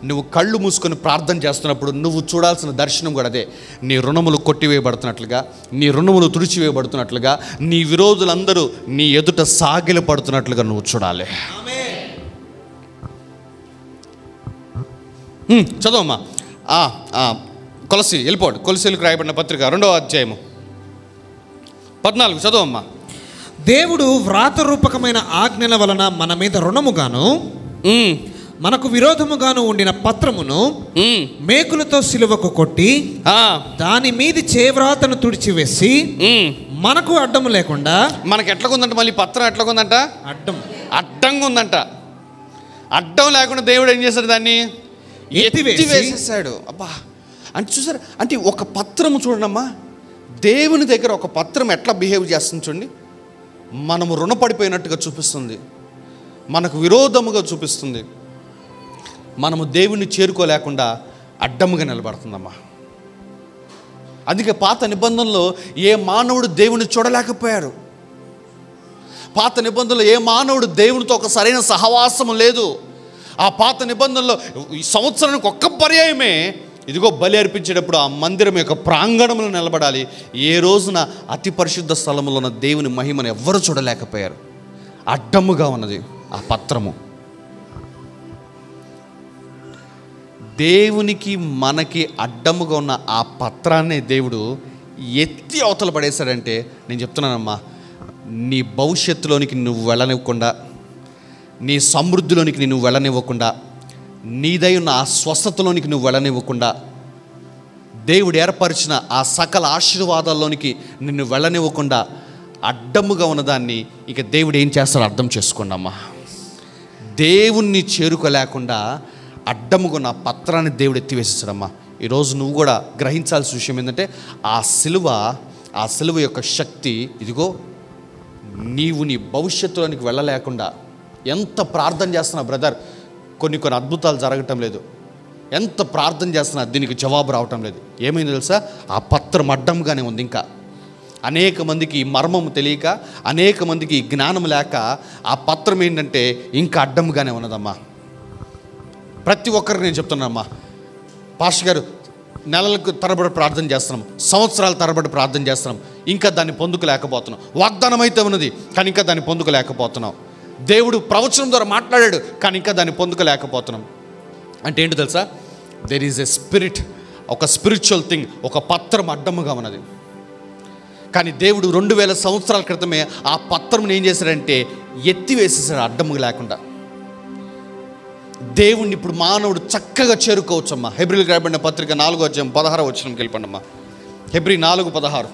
నువ్వు కళ్ళు మూసుకొని ప్రార్థన చేస్తున్నప్పుడు నువ్వు చూడాల్సిన దర్శనం కూడా అదే. నీ రుణములు కొట్టివేయబడుతున్నట్లుగా, నీ రుణములు తుడిచివేయబడుతున్నట్లుగా, నీ విరోధులందరూ నీ ఎదుట సాగిల పడుతున్నట్లుగా నువ్వు చూడాలి. చదవమ్మా. కొలసి వెళ్ళిపోడు. కొలసీలకు రాయబడిన పత్రిక 2వ అధ్యాయము 14 చదవమ్మా. దేవుడు వ్రాతరూపకమైన ఆజ్ఞల వలన మన మీద రుణముగాను మనకు విరోధముగాను ఉండిన పత్రమును మేకులతో సిలువకు కొట్టి దాని మీది చేవ్రాతను తుడిచివేసి మనకు అడ్డము లేకుండా. మనకు ఎట్లాగుందంట? మళ్ళీ పత్రం ఎట్లాగుందంట? అడ్డంగా ఉందంట. అడ్డం లేకుండా దేవుడు ఏం చేశాడు? దాన్ని ఎత్తివేసేసాడు. అబ్బా, అంటే చూసారు, అంటే ఒక పత్రము చూడమ్మా, దేవుని దగ్గర ఒక పత్రం ఎట్లా బిహేవ్ చేస్తుంది చూడండి. మనము రుణపడిపోయినట్టుగా చూపిస్తుంది, మనకు విరోధముగా చూపిస్తుంది, మనము దేవుణ్ణి చేరుకోలేకుండా అడ్డముగా నిలబడుతుందమ్మా. అందుకే పాత నిబంధనలో ఏ మానవుడు దేవుని చూడలేకపోయాడు. పాత నిబంధనలో ఏ మానవుడు దేవునితో ఒక సరైన సహవాసము లేదు. ఆ పాత నిబంధనలో ఈ సంవత్సరానికి ఒక్క పర్యాయమే ఇదిగో బలి అర్పించేటప్పుడు ఆ మందిరం యొక్క ప్రాంగణంలో నిలబడాలి. ఏ రోజున అతి పరిశుద్ధ స్థలంలో ఉన్న దేవుని మహిమను ఎవ్వరూ చూడలేకపోయారు. అడ్డముగా ఉన్నది ఆ పత్రము. దేవునికి మనకి అడ్డముగా ఉన్న ఆ పత్రాన్ని దేవుడు ఎత్తి అవతల పడేశాడంటే, నేను చెప్తున్నానమ్మా, నీ భవిష్యత్తులోనికి నువ్వు వెళ్ళనివ్వకుండా, నీ సమృద్ధిలోనికి నువ్వు వెళ్ళనివ్వకుండా, నీదై ఉన్న ఆ స్వస్థతలోనికి నువ్వు వెళ్ళనివ్వకుండా, దేవుడు ఏర్పరిచిన ఆ సకల ఆశీర్వాదాల్లోనికి నిన్ను వెళ్ళనివ్వకుండా అడ్డముగా ఉన్నదాన్ని ఇక దేవుడు ఏం చేస్తాడో అర్థం చేసుకోండి అమ్మా. దేవుణ్ణి చేరుకోలేకుండా అడ్డముగా ఉన్న పత్రాన్ని దేవుడు ఎత్తివేసేస్తాడమ్మా. ఈరోజు నువ్వు కూడా గ్రహించాల్సిన విషయం ఏంటంటే, ఆ సిలువ యొక్క శక్తి, ఇదిగో నీవు నీ భవిష్యత్తులోనికి వెళ్ళలేకుండా ఎంత ప్రార్థన చేస్తున్నా బ్రదర్, కొన్ని అద్భుతాలు జరగటం లేదు, ఎంత ప్రార్థన చేస్తున్నా దీనికి జవాబు రావటం లేదు. ఏమైంది తెలుసా? ఆ పత్రం అడ్డంగానే ఉంది. ఇంకా అనేక మందికి మర్మము తెలియక, అనేక మందికి జ్ఞానం లేక ఆ పత్రం ఏంటంటే ఇంకా అడ్డంగానే ఉన్నదమ్మా. ప్రతి ఒక్కరికి నేను చెప్తున్నానమ్మా, పాస్టర్ గారు నెలలకు తరబడి ప్రార్థన చేస్తున్నాం, సంవత్సరాల తరబడి ప్రార్థన చేస్తున్నాం, ఇంకా దాన్ని పొందుకోలేకపోతున్నాం. వాగ్దానం అయితే ఉన్నది కానీ ఇంకా దాన్ని పొందుకోలేకపోతున్నాం. దేవుడు ప్రవచనం ద్వారా మాట్లాడాడు కానీ ఇంకా దాన్ని పొందుకోలేకపోతున్నాం. అంటే ఏంటి తెలుసా? దెర్ ఈజ్ ఎ స్పిరిట్, ఒక స్పిరిచువల్ థింగ్, ఒక పత్రం అడ్డముగా ఉన్నది. కానీ దేవుడు 2000 సంవత్సరాల క్రితమే ఆ పత్రం ఏం చేశాడంటే ఎత్తివేసేసాడు అడ్డముగా లేకుండా. దేవుణ్ణి ఇప్పుడు మానవుడు చక్కగా చేరుకోవచ్చమ్మా. హెబ్రీలకు రాయబడిన పత్రిక 4:16 వెళ్ళిపోండి అమ్మా. హెబ్రీ 4:16.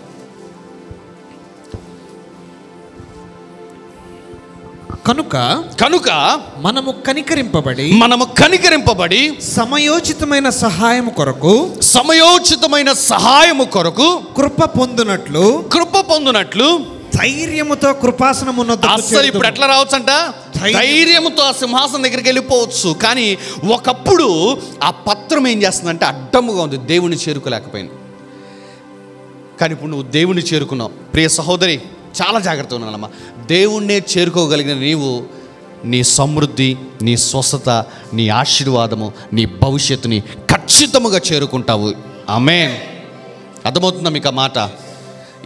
కనుక మనము కనికరింపబడి సమయోచితమైన సహాయము కొరకు కృప పొందునట్లు ధైర్యముతో కృపాసనమున్నొద్దకు అసలు ఇప్పుడు ఎట్లా రావచ్చు అంట? ధైర్యముతో ఆ సింహాసనం దగ్గరికి వెళ్ళిపోవచ్చు. కానీ ఒకప్పుడు ఆ పత్రం ఏం చేస్తుందంటే అడ్డముగా ఉంది, దేవుని చేరుకోలేకపోయింది. కానీ ఇప్పుడు నువ్వు దేవుని చేరుకున్నావు. ప్రియ సహోదరి, చాలా జాగ్రత్తగా ఉన్నానమ్మా. దేవుణ్ణే చేరుకోగలిగిన నీవు నీ సమృద్ధి, నీ స్వస్థత, నీ ఆశీర్వాదము, నీ భవిష్యత్తుని ఖచ్చితంగా చేరుకుంటావు. ఆమేన్. అర్థమవుతుందా మీకు ఆ మాట?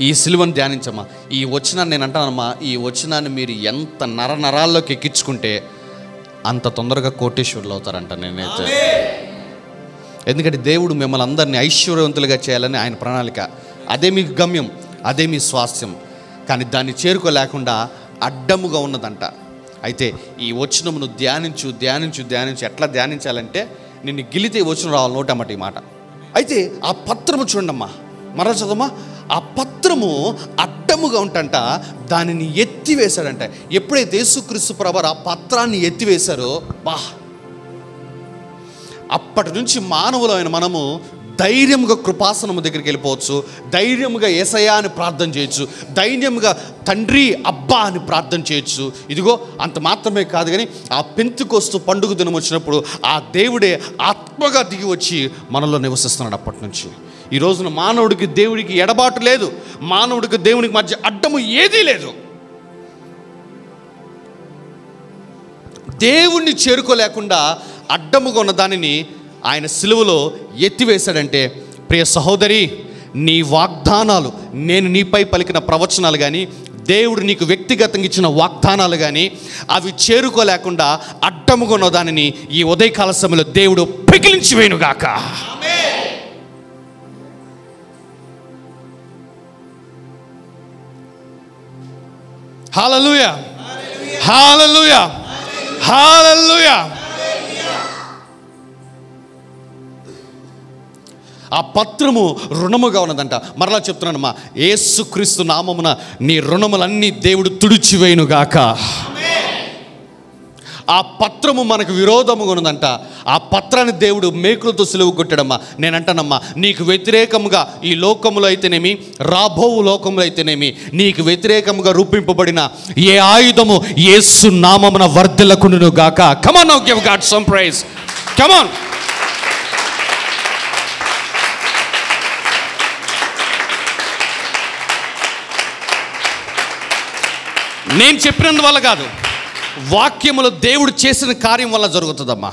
ఈ సిలువను ధ్యానించమ్మా. ఈ వచనాన్ని నేను అంటానమ్మా, ఈ వచనాన్ని మీరు ఎంత నరాల్లోకి ఎక్కించుకుంటే అంత తొందరగా కోటేశ్వరులు అవుతారంట నేనైతే. ఎందుకంటే దేవుడు మిమ్మల్ని అందరినీ ఐశ్వర్యవంతులుగా చేయాలని ఆయన ప్రణాళిక. అదే మీకు గమ్యం, అదే మీ స్వాస్థ్యం. కానీ దాన్ని చేరుకోలేకుండా అడ్డముగా ఉన్నదంట. అయితే ఈ వచనమును ధ్యానించు. ఎట్లా ధ్యానించాలంటే నిన్ను గిలితే వచనం రావాలి నోటమాట ఈ మాట. అయితే ఆ పత్రము చూడమ్మా, మరల చదవమ్మా. ఆ పత్రము అడ్డముగా ఉంటంట, దానిని ఎత్తివేశాడంట. ఎప్పుడైతే యేసుక్రీస్తు ప్రభువారు ఆ పత్రాన్ని ఎత్తివేశారో అప్పటి నుంచి మానవులైన మనము ధైర్యంగా కృపాసనము దగ్గరికి వెళ్ళిపోవచ్చు, ధైర్యంగా యేసయ్యా అని ప్రార్థన చేయొచ్చు, ధైర్యంగా తండ్రి అబ్బా అని ప్రార్థన చేయొచ్చు. ఇదిగో అంత మాత్రమే కాదు, కానీ ఆ పెంతెకొస్తు పండుగ దినం వచ్చినప్పుడు ఆ దేవుడే ఆత్మగా దిగి వచ్చి మనలో నివసిస్తున్నాడు. అప్పటి నుంచి ఈ రోజున మానవుడికి దేవుడికి ఎడబాటు లేదు, మానవుడికి దేవునికి మధ్య అడ్డము ఏదీ లేదు. దేవుణ్ణి చేరుకోలేకుండా అడ్డముగా ఉన్న దానిని ఆయన సిలువలో ఎత్తివేశాడంటే, ప్రియ సహోదరి, నీ వాగ్దానాలు, నేను నీపై పలికిన ప్రవచనాలు కానీ, దేవుడు నీకు వ్యక్తిగతంగా ఇచ్చిన వాగ్దానాలు కానీ అవి చేరుకోలేకుండా అడ్డముగా ఉన్న దానిని ఈ ఉదయకాల సమయంలో దేవుడు పిగిలించి వేయునుగాక. హల్లెలూయా, హల్లెలూయా, హల్లెలూయా. ఆ పత్రము రుణముగా ఉన్నదంట. మరలా చెప్తున్నానమ్మా, యేసుక్రీస్తు నామమున నీ రుణములన్నీ దేవుడు తుడిచివేయునుగాక. ఆ పత్రము మనకు విరోధముగా ఉన్నదంట. ఆ పత్రాన్ని దేవుడు మేకులతో సిలువ కొట్టాడమ్మా. నేనంటానమ్మా, నీకు వ్యతిరేకముగా ఈ లోకములో అయితేనేమి, రాబో లోకములో అయితేనేమి, నీకు వ్యతిరేకముగా రూపింపబడిన ఏ ఆయుధము యేసు నామమున వర్ధిల్లకుండును గాక. Come on, now give God some praise. Come on. నేను చెప్పినందువల్ల కాదు, వాక్యములో దేవుడు చేసిన కార్యం వల్ల జరుగుతుందమ్మా.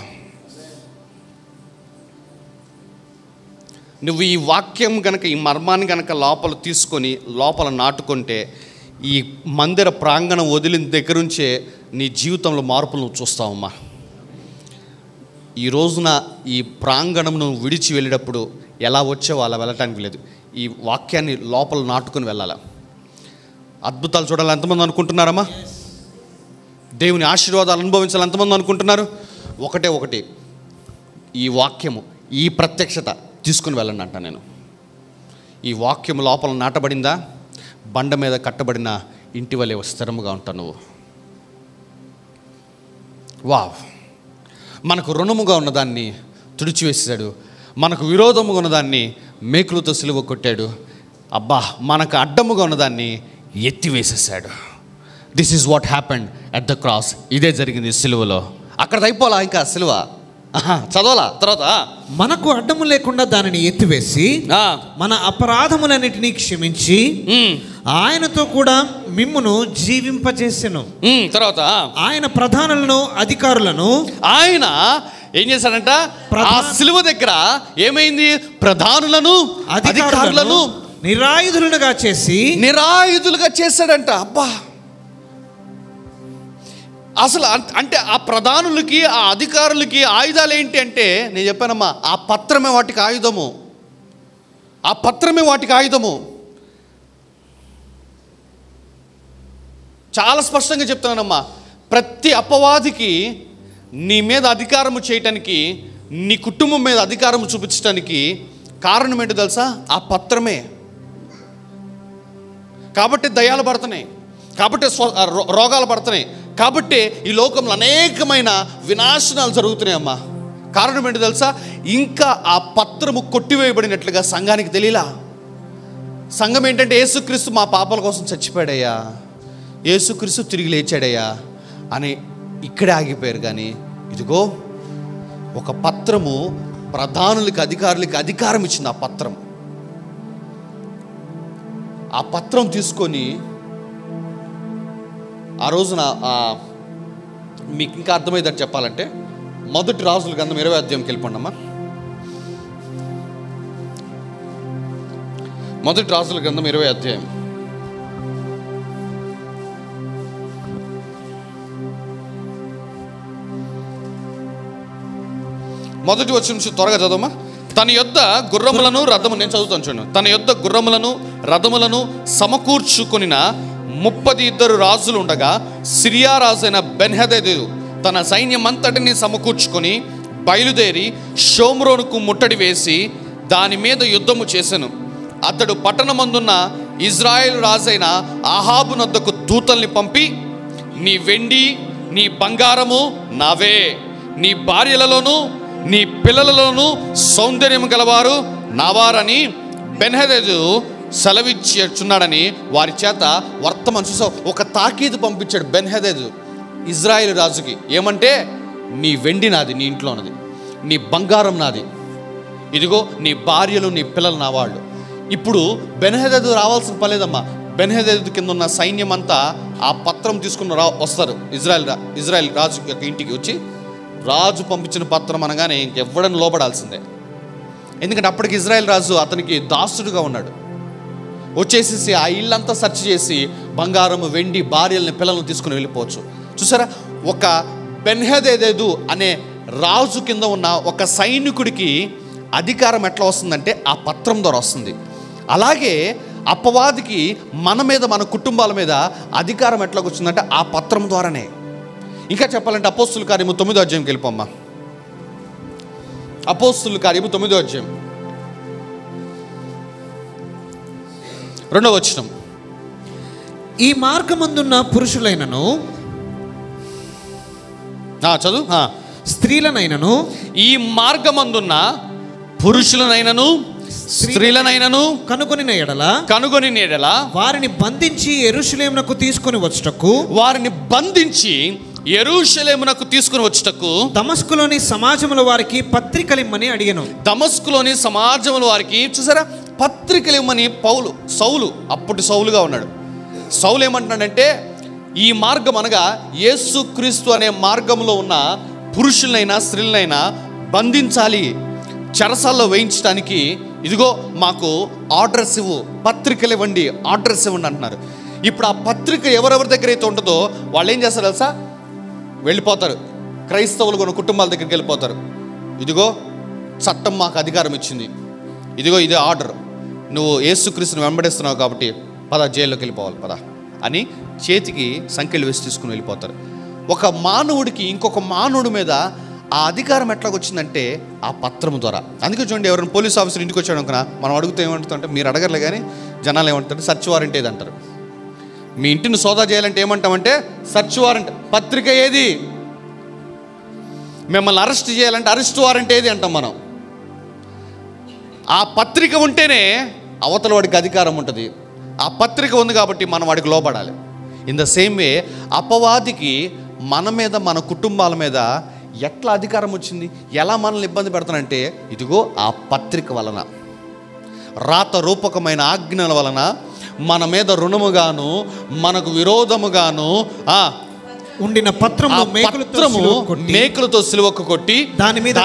నువ్వు ఈ వాక్యం కనుక, ఈ మర్మాన్ని కనుక లోపల తీసుకొని లోపల నాటుకుంటే, ఈ మందిర ప్రాంగణం వదిలిన దగ్గర నుంచే నీ జీవితంలో మార్పులు నువ్వు చూస్తావమ్మా. ఈ రోజున ఈ ప్రాంగణంను విడిచి వెళ్ళేటప్పుడు ఎలా వచ్చావో అలా వెళ్ళటానికి లేదు. ఈ వాక్యాన్ని లోపల నాటుకొని వెళ్ళాలి. అద్భుతాలు చూడాలి ఎంతమంది అనుకుంటున్నారమ్మా? దేవుని ఆశీర్వాదాలు అనుభవించాలి ఎంతమంది అనుకుంటున్నారు? ఒకటి ఈ వాక్యము, ఈ ప్రత్యక్షత తీసుకుని వెళ్ళండి అంట. నేను ఈ వాక్యము లోపల నాటబడిందా, బండ మీద కట్టబడిన ఇంటి వలె స్థిరముగా ఉంటావు నువ్వు. వావ్! మనకు రుణముగా ఉన్నదాన్ని తుడిచివేసాడు, మనకు విరోధముగా ఉన్నదాన్ని మేకులతో సిలువ కొట్టాడు. అబ్బా, మనకు అడ్డముగా ఉన్నదాన్ని ఎత్తివేసేసాడు. This is what happened at the cross. ఇదే జరిగింది సిలువలో. అక్కడ అయిపోలా ఇంకా సిలువ చదవాలా తర్వాత. మనకు అడ్డము లేకుండా దానిని ఎత్తివేసి మన అపరాధములన్నిటినీ క్షమించి ఆయనతో కూడా మిమ్మును జీవింపజేసెను. తర్వాత ఆయన ప్రధానులను అధికారులను ఆయన ఏం చేశాడంట? ఆ సిలువ దగ్గర ఏమైంది? ప్రధానులను అధికారులను నిరాయుధులుగా చేశాడంట. అబ్బా, అసలు అంటే ఆ ప్రధానులకి, ఆ అధికారులకి ఆయుధాలు ఏంటి అంటే, నేను చెప్పానమ్మా, ఆ పత్రమే వాటికి ఆయుధము. ఆ పత్రమే వాటికి ఆయుధము. చాలా స్పష్టంగా చెప్తున్నానమ్మా, ప్రతి అపవాదికి నీ మీద అధికారము చేయటానికి, నీ కుటుంబం మీద అధికారము చూపించడానికి కారణం ఏంటో తెలుసా? ఆ పత్రమే. కాబట్టి దయ్యాలు పడుతున్నాయి, కాబట్టి రోగాలు పడుతున్నాయి, కాబట్టి ఈ లోకంలో అనేకమైన వినాశనాలు జరుగుతున్నాయి అమ్మా. కారణం ఏంటో తెలుసా? ఇంకా ఆ పత్రము కొట్టివేయబడినట్లుగా సంఘానికి తెలియలా. సంఘం ఏంటంటే, యేసుక్రీస్తు మా పాపాల కోసం చచ్చిపోయాడయ్యా, యేసుక్రీస్తు తిరిగి లేచాడయ్యా అని ఇక్కడే ఆగిపోయారు. కానీ ఇదిగో ఒక పత్రము ప్రధానులకి, అధికారులకి అధికారం ఇచ్చింది. ఆ పత్రం తీసుకొని ఆ రోజున మీకు ఇంకా అర్థమయ్యేదని చెప్పాలంటే, మొదటి రాజుల గ్రంథం 20వ అధ్యాయంకి వెళ్ళిపోండి అమ్మా. మొదటి రాజుల గ్రంథం 20వ అధ్యాయం. మొదటి వచనం నుంచి త్వరగా చదవమ్మా. తన యొద్ద గుర్రములను రథము, నేను చదువుతాను చూడండి. తన యొద్ద గుర్రములను రథములను సమకూర్చుకొనిన 32 రాజులు ఉండగా, సిరియా రాజైన బెన్హదదు తన సైన్యమంతటిని సమకూర్చుకొని బయలుదేరి షోమ్రోనుకు ముట్టడి వేసి దాని మీద యుద్ధము చేసెను. అతడు పట్టణమందున్న ఇజ్రాయేలు రాజైన ఆహాబు నొద్దకు దూతల్ని పంపి, నీ వెండి నీ బంగారము నావే, నీ భార్యలలోను నీ పిల్లలలోను సౌందర్యం గలవారు నావారని బెన్హదదు సెలవిచ్చున్నాడని వారి చేత వర్తమానం చూసా. ఒక తాకీదు పంపించాడు బెన్హదదు ఇజ్రాయేలు రాజుకి. ఏమంటే, నీ వెండి నాది, నీ ఇంట్లో ఉన్నది, నీ బంగారం నాది, ఇదిగో నీ భార్యలు నీ పిల్లలు నా వాళ్ళు. ఇప్పుడు బెన్హదదు రావాల్సిన పలేదమ్మా. బెన్హదదు కింద ఉన్న సైన్యం అంతా ఆ పత్రం తీసుకుని వస్తారు ఇజ్రాయెల్ రాజు యొక్క ఇంటికి వచ్చి, రాజు పంపించిన పత్రం అనగానే ఇంకెవ్వడని లోబడాల్సిందే. ఎందుకంటే అప్పటికి ఇజ్రాయెల్ రాజు అతనికి దాసుడుగా ఉన్నాడు. వచ్చేసేసి ఆ ఇల్లంతా సెర్చ్ చేసి బంగారము వెండి భార్యలని పిల్లలను తీసుకుని వెళ్ళిపోవచ్చు. చూసారా, ఒక బెన్హదదు అనే రాజు కింద ఉన్న ఒక సైనికుడికి అధికారం ఎట్లా వస్తుందంటే ఆ పత్రం ద్వారా వస్తుంది. అలాగే అపవాదికి మన మీద, మన కుటుంబాల మీద అధికారం ఎట్లాగ వచ్చిందంటే ఆ పత్రం ద్వారానే. ఇంకా చెప్పాలంటే అపోస్తుల కార్యము 9వ అధ్యాయంకి వెళ్ళిపోమ్మా. అపోస్తుల కార్యము 9వ అధ్యాయం 2వ వచనం. ఈ మార్గమందున్న పురుషులైనను, చదువు, స్త్రీలనైనను, ఈ మార్గమందున్న పురుషులనైనను స్త్రీలనైనను కనుగొనిన ఎడల వారిని బంధించి యెరూషలేమునకు తీసుకొని వచ్చుటకు దమస్కులోని సమాజముల వారికి పత్రికలిమ్మని అడిగాను. దమస్కులోని సమాజముల వారికి, చూసారా, పత్రికలిమ్మని సౌలు అప్పటి సౌలుగా ఉన్నాడు. సౌలు ఏమంటున్నాడంటే, ఈ మార్గం అనగా యేసుక్రీస్తు అనే మార్గంలో ఉన్న పురుషులనైనా స్త్రీలనైనా బంధించాలి, చెరసాల్లో వేయించడానికి ఇదిగో మాకు ఆర్డర్స్ ఇవ్వు, పత్రికలు ఇవ్వండి, ఆర్డర్స్ ఇవ్వండి అంటున్నారు. ఇప్పుడు ఆ పత్రిక ఎవరెవరి దగ్గర అయితే ఉంటుందో వాళ్ళు ఏం చేస్తారు తెలుసా? వెళ్ళిపోతారు, క్రైస్తవులు కొన్ని కుటుంబాల దగ్గరికి వెళ్ళిపోతారు. ఇదిగో చట్టం మాకు అధికారం ఇచ్చింది, ఇదిగో ఇదే ఆర్డర్, నువ్వు యేసుక్రీస్తుని వెంబడిస్తున్నావు కాబట్టి పద జైల్లోకి వెళ్ళిపోవాలి పద అని చేతికి సంఖ్యలు వేసి తీసుకుని వెళ్ళిపోతారు. ఒక మానవుడికి ఇంకొక మానవుడి మీద ఆ అధికారం ఎట్లాగొచ్చిందంటే ఆ పత్రము ద్వారా. అందుకే చూడండి, ఎవరైనా పోలీస్ ఆఫీసర్ ఇంటికి వచ్చాడు అనుకున్నా మనం అడుగుతూ ఏమంటుంటే, మీరు అడగలే కానీ జనాలు ఏమంటారు, సర్చ్ వారెంట్ ఏది అంటారు. మీ ఇంటిని సోదా చేయాలంటే ఏమంటామంటే సర్చ్ వారెంట్. పత్రిక ఏది? మిమ్మల్ని అరెస్ట్ చేయాలంటే అరెస్ట్ వారెంట్ ఏది అంటాం మనం. ఆ పత్రిక ఉంటేనే అవతల వాడికి అధికారం ఉంటుంది. ఆ పత్రిక ఉంది కాబట్టి మనం వాడికి లోబడాలి. ఇన్ ద సేమ్ వే అపవాదికి మన మీద, మన కుటుంబాల మీద ఎట్లా అధికారం వచ్చింది, ఎలా మనల్ని ఇబ్బంది పెడతానంటే, ఇదిగో ఆ పత్రిక వలన, రాత రూపకమైన ఆజ్ఞల వలన మన మీద రుణముగాను మనకు విరోధముగాను ఉండిన పత్రము మేకులతో సిలువకు కొట్టి దాని మీద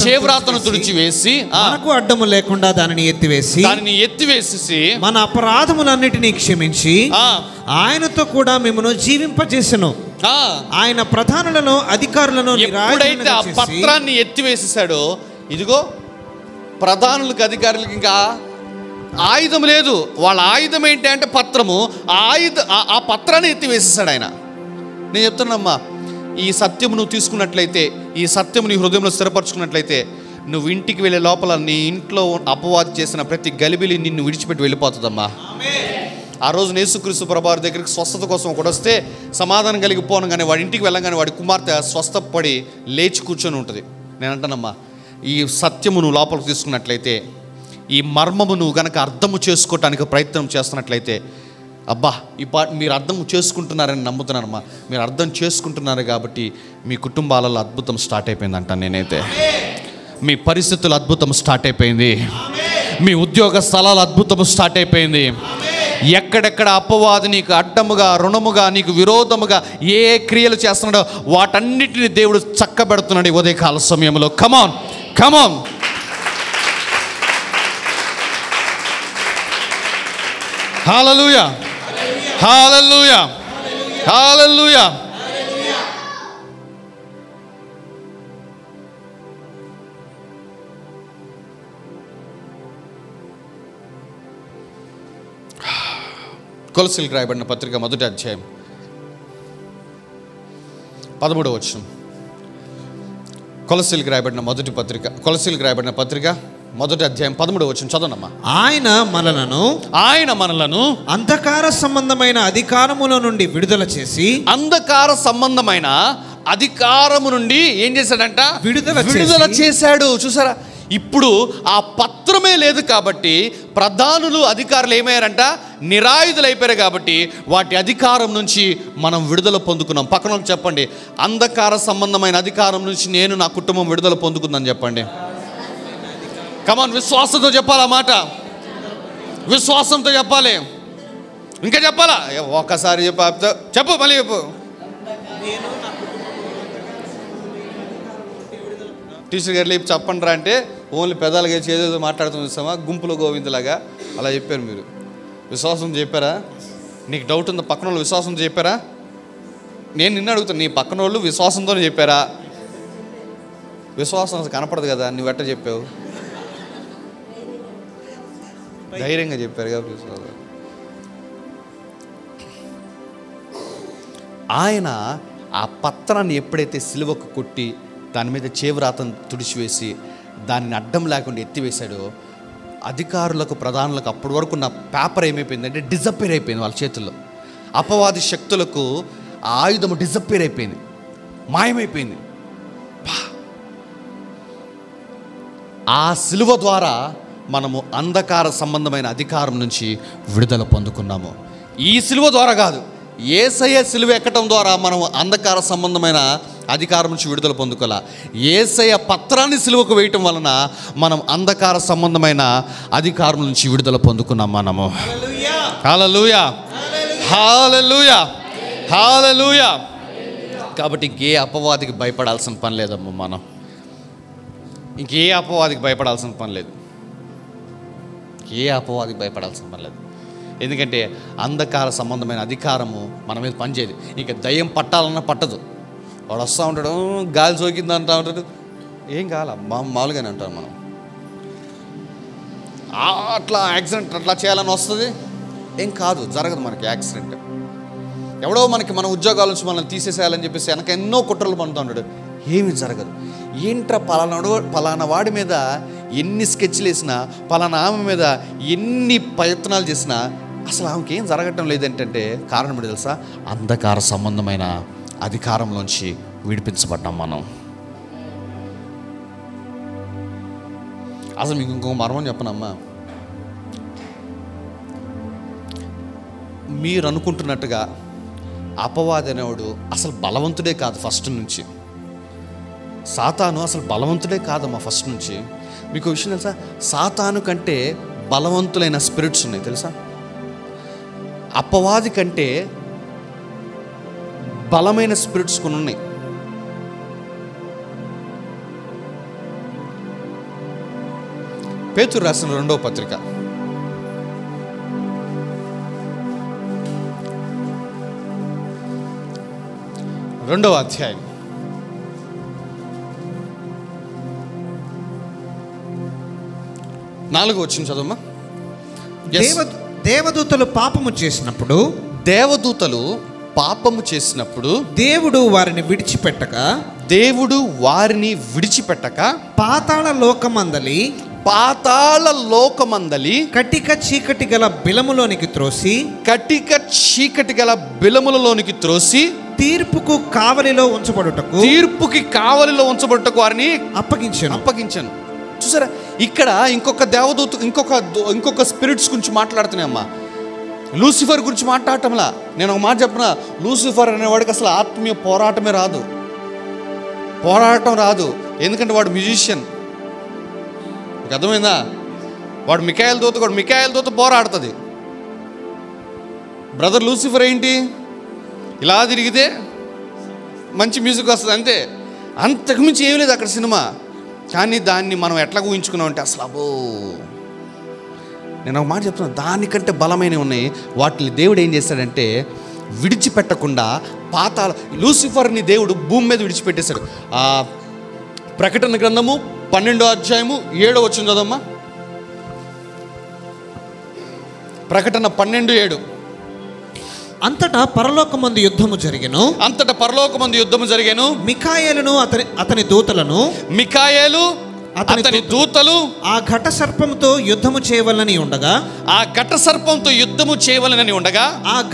చేవ్రాతను తుడిచి వేసి మనకు అడ్డము లేకుండా దానిని ఎత్తివేసి మన అపరాధములన్నిటినీ క్షమించి ఆయనతో కూడా మిమ్మల్ని జీవింపజేసెను. ఆయన ప్రధానులను అధికారులను ఎప్పుడైతే ఆ పత్రాన్ని ఎత్తివేసేసాడో, ఇదిగో ప్రధానులకు అధికారులకు ఇంకా ఆయుధం లేదు. వాళ్ళ ఆయుధం ఏంటి అంటే పత్రము. ఆ పత్రాన్ని ఎత్తివేసేసాడు ఆయన. నేను చెప్తున్నామ్మా, ఈ సత్యము నువ్వు తీసుకున్నట్లయితే, ఈ సత్యము నీ హృదయంలో స్థిరపరచుకున్నట్లయితే, నువ్వు ఇంటికి వెళ్ళే లోపల నీ ఇంట్లో అపవాది చేసిన ప్రతి గలిబిలి నిన్ను విడిచిపెట్టి వెళ్ళిపోతుందమ్మా. ఆ రోజు యేసుక్రీస్తు ప్రభువారి దగ్గరికి స్వస్థత కోసం ఒకటి వస్తే సమాధానం కలిగిపోను, కానీ వాడి ఇంటికి వెళ్ళగానే వాడి కుమార్తె స్వస్థపడి లేచి కూర్చొని ఉంటుంది. నేను అంటానమ్మా, ఈ సత్యము నువ్వు లోపలికి తీసుకున్నట్లయితే, ఈ మర్మము నువ్వు కనుక అర్థము చేసుకోవటానికి ప్రయత్నం చేస్తున్నట్లయితే, అబ్బా మీరు అర్థం చేసుకుంటున్నారని నమ్ముతున్నానమ్మా. మీరు అర్థం చేసుకుంటున్నారు కాబట్టి మీ కుటుంబాలలో అద్భుతం స్టార్ట్ అయిపోయింది అంటాను నేనైతే. మీ పరిస్థితులు అద్భుతం స్టార్ట్ అయిపోయింది. మీ ఉద్యోగ స్థలాలు అద్భుతం స్టార్ట్ అయిపోయింది. ఎక్కడెక్కడ అపవాది నీకు అడ్డముగా, రుణముగా, నీకు విరోధముగా ఏ క్రియలు చేస్తున్నాడో వాటన్నిటిని దేవుడు చక్కబెడుతున్నాడు ఈ ఉదయకాల సమయంలో. కమాన్ కమాన్. హల్లెలూయా హల్లెలూయా హల్లెలూయా. కొలస్సీలకు రాయబడిన పత్రిక 1వ అధ్యాయం 13వ వచనం. కొలస్సీలకు రాయబడిన పత్రిక 1వ అధ్యాయం 13వ వచనం చదవనమ్మా. ఆయన మనలను అంధకార సంబంధమైన అధికారముల నుండి విడుదల చేసి, అంధకార సంబంధమైన అధికారము నుండి ఏం చేశాడంట? విడుదల చేశాడు. చూసారా, ఇప్పుడు ఆ పత్రమే లేదు కాబట్టి ప్రధానులు, అధికారులు ఏమయ్యారంట? నిరాయుధులు అయిపోయారు. కాబట్టి వాటి అధికారం నుంచి మనం విడుదల పొందుకున్నాం. పక్కన చెప్పండి, అంధకార సంబంధమైన అధికారం నుంచి నేను, నా కుటుంబం విడుదల పొందుకుందని చెప్పండి. కమాన్, విశ్వాసంతో చెప్పాలి ఆ మాట. విశ్వాసంతో చెప్పాలి. ఇంకా చెప్పాలా? ఒక్కసారి చెప్పు మళ్ళీ చెప్పు. టీచర్ గారు లేపు చెప్పండి రా అంటే ఓన్లీ పెదాలుగా చేదేదో మాట్లాడుతూ చూస్తామా, గుంపులో గోవిందలాగా అలా చెప్పారు. మీరు విశ్వాసంతో చెప్పారా? నీకు డౌట్ ఉందా? పక్కన వాళ్ళు విశ్వాసంతో చెప్పారా? నేను నిన్ను అడుగుతాను, నీ పక్కన వాళ్ళు విశ్వాసంతోనే చెప్పారా? విశ్వాసం కనపడదు కదా, నువ్వు ఎట్ట చెప్పావు? ధైర్యంగా చెప్పారు కదా విశ్వాసం. ఆయన ఆ పత్రాన్ని ఎప్పుడైతే సిలువకు కొట్టి దాని మీద చేవ్రాతను తుడిచివేసి దానిని అడ్డం లేకుండా ఎత్తివేశాడో, అధికారులకు, ప్రధానులకు అప్పటి వరకు నా పేపర్ ఏమైపోయిందంటే డిజప్పేర్ అయిపోయింది వాళ్ళ చేతుల్లో. అపవాది శక్తులకు ఆ ఆయుధము డిజప్పేర్ అయిపోయింది, మాయమైపోయింది. ఆ సిలువ ద్వారా మనము అంధకార సంబంధమైన అధికారం నుంచి విడుదల పొందుకున్నాము. ఈ సిలువ ద్వారా కాదు, యేసయ్య సిలువ ఎక్కడం ద్వారా మనం అంధకార సంబంధమైన అధికారం నుంచి విడుదల పొందుకోలే. యేసయ్య పత్రాన్ని సిలువకు వేయటం వలన మనం అంధకార సంబంధమైన అధికారం నుంచి విడుదల పొందుకున్నాం మనము. హల్లెలూయా హల్లెలూయా హల్లెలూయా. కాబట్టి ఇంకే అపవాదికి భయపడాల్సిన పని లేదమ్మా. మనం ఇంకే అపవాదికి భయపడాల్సిన పని లేదు. ఎందుకంటే అంధకార సంబంధమైన అధికారము మన మీద పనిచేయదు. ఇక దయ్యం పట్టాలన్నా పట్టదు. వాడు వస్తూ ఉంటాడు, గాలి సోకింది అంటూ ఉంటాడు, ఏం కావాల మామూలుగానే అంటారు మనం. అట్లా యాక్సిడెంట్ అట్లా చేయాలని వస్తుంది, ఏం కాదు, జరగదు మనకి యాక్సిడెంట్. ఎవడో మనకి మన ఉద్యోగాల నుంచి మనల్ని తీసేసేయాలని చెప్పేసి వెనక ఎన్నో కుట్రలు పడుతూ ఉంటాడు, ఏమి జరగదు. ఏంట్రా పలానా వాడి మీద ఎన్ని స్కెచ్లు వేసినా, పలానా ఆమె మీద ఎన్ని ప్రయత్నాలు చేసినా అసలు ఆమెకి ఏం జరగటం లేదేంటంటే కారణం ఏంటో తెలుసా? అంధకార సంబంధమైన అధికారంలోంచి విడిపించబడ్డాం మనం. అసలు మీకు ఇంకొక మర్మం చెప్పనమ్మా, మీరు అనుకుంటున్నట్టుగా అపవాది అనేవాడు అసలు బలవంతుడే కాదు. ఫస్ట్ నుంచి సాతాను అసలు బలవంతుడే కాదమ్మా. ఫస్ట్ నుంచి మీకు విషయం తెలుసా? సాతాను కంటే బలవంతులైన స్పిరిట్స్ ఉన్నాయి తెలుసా? అపవాది కంటే బలమైన స్పిరిట్స్ కొన్ని ఉన్నాయి. పేతురు రాసిన 2వ పత్రిక 2వ అధ్యాయం 4వ వచనం చదవమ్మా. దేవదూతలు పాపము చేసినప్పుడు దేవుడు వారిని విడిచిపెట్టక పాతాళ లోకమందలి కటిక చీకటి గల బిలములలోనికి త్రోసి తీర్పుకి కావలిలో ఉంచబడుటకు వారిని అప్పగించాను. చూసారా, ఇక్కడ ఇంకొక స్పిరిట్స్ గురించి మాట్లాడుతున్నాయమ్మా. లూసిఫర్ గురించి మాట్లాడటంలా. నేను ఒక మాట చెప్పిన, లూసిఫర్ అనేవాడికి అసలు ఆత్మీయ పోరాటమే రాదు, ఎందుకంటే వాడు మ్యూజిషియన్. మీకు అర్థమైందా? వాడు మిఖాయేలు దూత పోరాడుతుంది. బ్రదర్ లూసిఫర్ ఏంటి, ఇలా తిరిగితే మంచి మ్యూజిక్ వస్తుంది అంతే, అంతకుమించి ఏం లేదు అక్కడ సినిమా. కానీ దాన్ని మనం ఎట్లా ఊహించుకున్నాం అంటే అసలు నేను ఒక మాట చెప్తున్నాను, దానికంటే బలమైనవి ఉన్నాయి. వాటిని దేవుడు ఏం చేశాడంటే విడిచిపెట్టకుండా లూసిఫర్ని దేవుడు భూమి మీద విడిచిపెట్టేశాడు. ప్రకటన గ్రంథము 12వ అధ్యాయము 7వ వచనం చదవమ్మా. ప్రకటన 12:7. అంతటా పరలోకమందు యుద్ధము జరిగెను. మిఖాయేలును అతని దూతలు ఆ ఘట సర్పముతో యుద్ధము చేయవలనని ఉండగా ఆ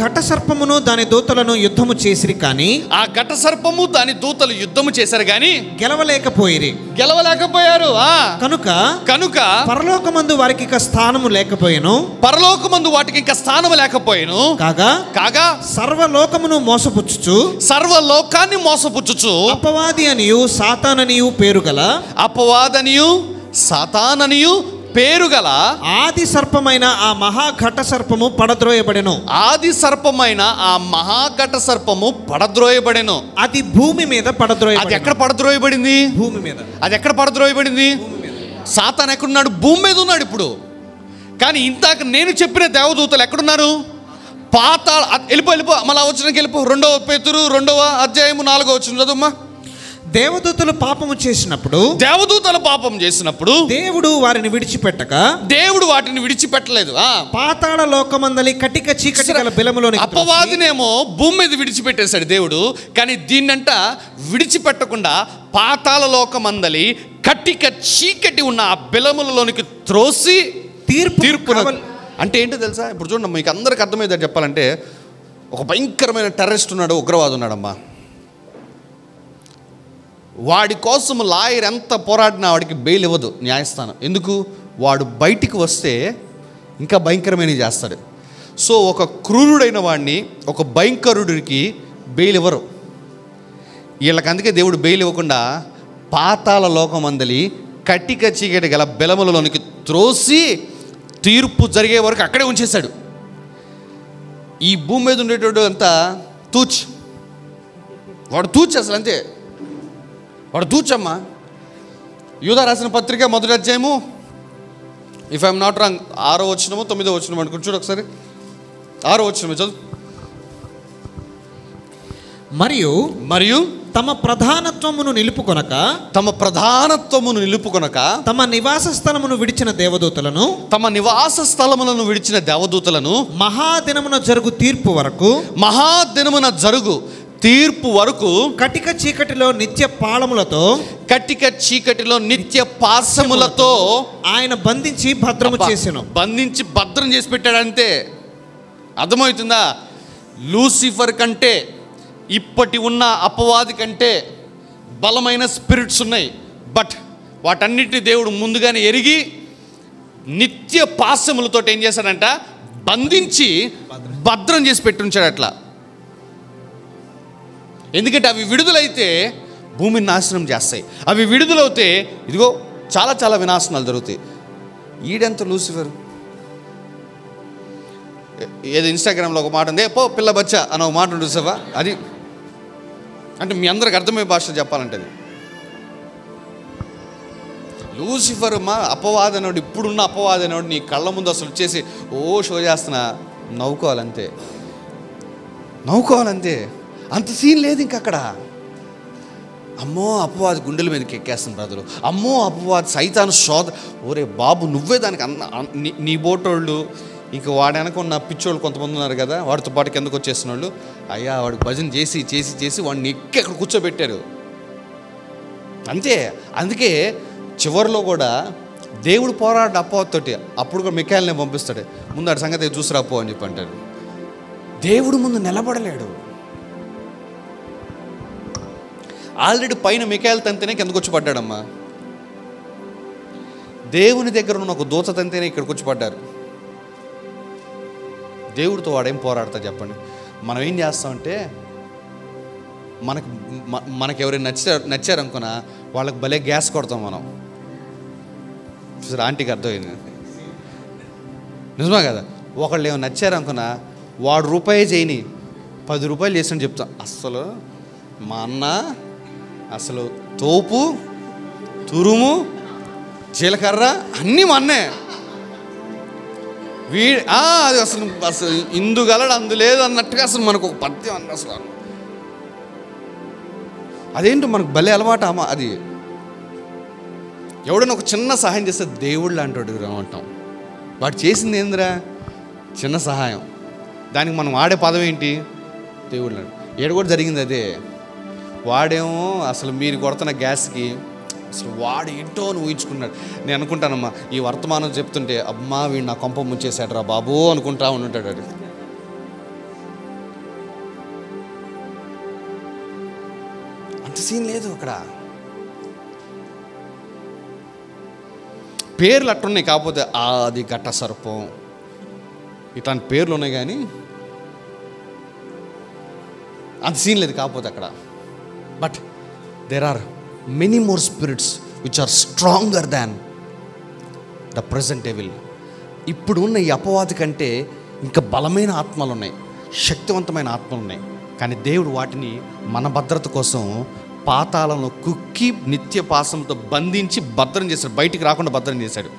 ఘట సర్పమును దాని దూతలను యుద్ధము చేసిరి కానీ గెలవలేకపోయారు. కనుక పరలోకమందు వారికి ఇక స్థానము లేకపోయెను. కాగా సర్వలోకమును మోసపుచ్చుచు అపవాది అనియు సాతాననియు పేరుగల ఆది సర్పమైన ఆ మహాఘట సర్పము పడద్రోయబడెను. అది భూమి మీద అది ఎక్కడ పడద్రోయబడింది? భూమి మీద. అది ఎక్కడ పడద్రోయబడింది? సాతాను ఎక్కడున్నాడు? భూమి మీద ఉన్నాడు ఇప్పుడు. కానీ ఇంతాక నేను చెప్పిన దేవదూతలు ఎక్కడున్నారు? వెళ్ళిపో మళ్ళీ వచనంకి వెళ్ళిపో. 2వ పేతురు 2వ అధ్యాయము 4వ వచనం చదువుమ్మా. దేవదూతలు పాపం చేసినప్పుడు దేవుడు వారిని విడిచిపెట్టలేదు. పాతాళ లోకమందలి కటిక చీకటి గల బిలములోని అపవాదినేమో భూమి మీద విడిచిపెట్టేశాడు దేవుడు. కానీ దీన్నంట విడిచిపెట్టకుండా పాతాళ లోకమందలి కటిక చీకటి ఉన్న ఆ బిలములలోనికి త్రోసి తీర్పు అంటే ఏంటో తెలుసా? ఇప్పుడు చూడండి, మీకు అందరికి అర్థమైందని చెప్పాలంటే, ఒక భయంకరమైన టెర్రరిస్ట్ ఉన్నాడు, ఉగ్రవాది ఉన్నాడమ్మా. వాడి కోసం లాయర్ ఎంత పోరాడినా వాడికి బెయిల్ ఇవ్వదు న్యాయస్థానం. ఎందుకు? వాడు బయటికి వస్తే ఇంకా భయంకరమైనవి చేస్తాడు. సో ఒక క్రూరుడైన వాడిని, ఒక భయంకరుడికి బెయిల్ ఇవ్వరు. వీళ్ళకి అందుకే దేవుడు బెయిల్ ఇవ్వకుండా పాతాళ లోకమందలి కటిక చీకటి గల బెలములలోనికి త్రోసి తీర్పు జరిగే వరకు అక్కడే ఉంచేశాడు. ఈ భూమి మీద ఉండేటోడు అంతా వాడు అసలు అంతే, వాడు తూచమ్మా. యూదా రాసిన పత్రిక 1వ అధ్యాయము, ఇఫ్ ఐఎమ్ నాట్ రాంగ్, 6వ వచనము 9వ వచనం అనుకుంటు చూడు ఒకసారి. 6వ వచనం చదువు. మరియు తమ ప్రధానత్వమును నిలుపుకొనక తమ నివాస స్థలమును విడిచిన దేవదూతలను మహాదినమున జరుగు తీర్పు వరకు కటిక చీకటిలో నిత్య పాశములతో ఆయన బంధించి భద్రం చేసి పెట్టాడు. అంతే. అర్థమవుతుందా? లూసిఫర్ కంటే ఇప్పటి ఉన్న అపవాది కంటే బలమైన స్పిరిట్స్ ఉన్నాయి. బట్ వాటన్నిటిని దేవుడు ముందుగానే ఎరిగి నిత్య పాశములతో ఏం చేశాడంట? బంధించి భద్రం చేసి పెట్టుంచాడు అట్లా. ఎందుకంటే అవి విడుదలైతే భూమిని నాశనం చేస్తాయి. అవి విడుదలవుతే ఇదిగో చాలా చాలా వినాశనాలు జరుగుతాయి. ఈడెంత లూసిఫర్. ఏదో ఇన్స్టాగ్రామ్లో ఒక మాట ఉంది, పో పిల్ల బచ్చా అని ఒక మాట ఉంటుంది చూసావా? అది అంటే మీ అందరికి అర్థమయ్యే భాష చెప్పాలంటే అది లూసిఫర్. అపవాదనోడు, ఇప్పుడున్న అపవాదనోడు నీ కళ్ళ ముందు అసలు వచ్చేసి షో చేస్తున్నా, నవ్వుకోవాలంతే. అంత సీన్ లేదు ఇంకక్కడ. అమ్మో అపవాది గుండెల మీదకి ఎక్కేస్తుంది బ్రదరు. అమ్మో అపవాది సైతాను శోధ. ఓరే బాబు, నువ్వే దానికి నీ బోటోళ్ళు ఇంక వాడు వెనకున్న పిచ్చోళ్ళు కొంతమంది ఉన్నారు కదా, వాడితో పాటు కిందకు వచ్చేసిన వాళ్ళు. అయ్యా వాడికి భజన చేసి చేసి చేసి వాడిని ఎక్కి అక్కడ కూర్చోబెట్టారు. అంతే. అందుకే చివరిలో కూడా దేవుడు పోరాడు అపవాదితోటి. అప్పుడు కూడా మిఖాయిల్ని పంపిస్తాడు, ముందు ఆడి సంగతి చూసిరాపో అని చెప్పి అంటాడు. దేవుడు ముందు నిలబడలేడు. ఆల్రెడీ పైన మిఖాయిల్ తంతేనే కిందకు వచ్చి పడ్డాడమ్మా. దేవుని దగ్గర ఉన్న ఒక దూత తంతేనే ఇక్కడికి వచ్చి పడ్డారు. దేవుడితో వాడేం పోరాడతా చెప్పండి. మనం ఏం చేస్తామంటే మనకు ఎవరైనా నచ్చారనుకున్నా వాళ్ళకి భలే గ్యాస్ కొడతాం మనం. చూసారు, ఆంటీకి అర్థమైంది. నిజమా కదా? ఒకళ్ళు ఏమో నచ్చారనుకున్నా వాడు రూపాయి చేయని 10 రూపాయలు చేసినట్టు చెప్తాం. అస్సలు మా అన్న అసలు తోపు తురుము జీలకర్ర అన్నీ మా అన్నే. అది అసలు ఇందుగలడు అందులేదు అన్నట్టుగా అసలు మనకు ఒక పద్యం అన్న అసలు. అదేంటో మనకు భలే అలవాటు అమ్మ. అది ఎవడైనా ఒక చిన్న సహాయం చేస్తే దేవుడు లాంటి వాడు అంటాం. వాడు చేసింది ఏందిరా? చిన్న సహాయం. దానికి మనం వాడే పదం ఏంటి? దేవుడు లాంటి. ఏడు కూడా జరిగింది అదే. వాడేమో అసలు మీరు కొడుతున్న గ్యాస్కి అసలు వాడు ఏంటో అని ఊహించుకున్నాడు. నేను అనుకుంటానమ్మా, ఈ వర్తమానం చెప్తుంటే అమ్మా వీడు నా కొంప ముంచేశాడు రా బాబు అనుకుంటా ఉంటాడు. అది అంత సీన్ లేదు అక్కడ. పేర్లు అట్టున్నాయి, కాకపోతే అది గట్ట సర్పం ఇట్లాంటి పేర్లు ఉన్నాయి, కానీ అంత సీన్ లేదు కాకపోతే అక్కడ. But there are many more spirits which are stronger than the present evil. ఇప్పుడున్న ఈ అపవాది కంటే ఇంకా బలమైన ఆత్మలు ఉన్నాయి, శక్తివంతమైన ఆత్మలు ఉన్నాయి. కానీ దేవుడు వాటిని మన భద్రత కోసం పాతాళంలో కుక్కి నిత్య పాశంతో బంధించి భద్రం చేశాడు, బయటికి రాకుండా భద్రం చేశాడు.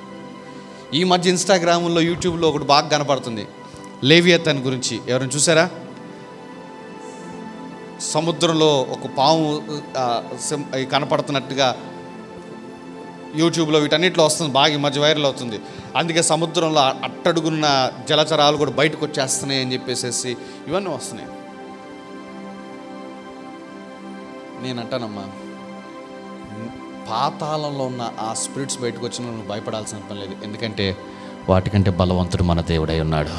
ఈ మధ్య ఇన్స్టాగ్రామ్లో యూట్యూబ్లో ఒకటి బాగా కనపడుతుంది, లేవియతన్ గురించి. ఎవరైనా చూసారా? సముద్రంలో ఒక పాము కనపడుతున్నట్టుగా యూట్యూబ్లో వీటన్నిటిలో వస్తుంది, బాగా ఈ మధ్య వైరల్ అవుతుంది. అందుకే సముద్రంలో అట్టడుగున్న జలచరాలు కూడా బయటకు వచ్చేస్తున్నాయి అని చెప్పేసి ఇవన్నీ వస్తున్నాయి. నేను అంటానమ్మా, పాతాళంలో ఉన్న ఆ స్పిరిట్స్ బయటకు వచ్చిన నువ్వు భయపడాల్సిన పని లేదు. ఎందుకంటే వాటికంటే బలవంతుడు మన దేవుడై ఉన్నాడు.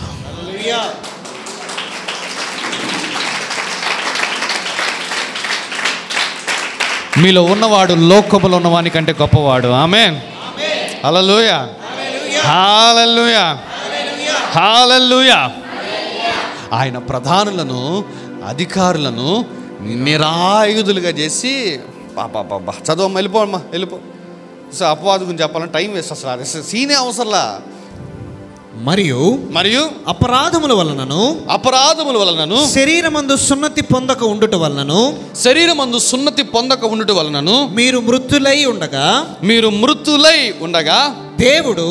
మీలో ఉన్నవాడు లోకములో ఉన్నవాని కంటే గొప్పవాడు. ఆమేన్. హల్లెలూయా, హల్లెలూయా, హల్లెలూయా. ఆయన ప్రధానులను అధికారులను నిరాయుధులుగా చేసి పాపా చదవమ్మా, వెళ్ళిపోమ్మా, వెళ్ళిపో. సో అపవాదు గురించి చెప్పాలని టైం వేస్ట్. అసలు సీనే అవసరంలా. మరియు అపరాధముల వలనను శరీరమందు సున్నతి పొందక ఉండుట వలనను మీరు మృతులై ఉండగా దేవుడు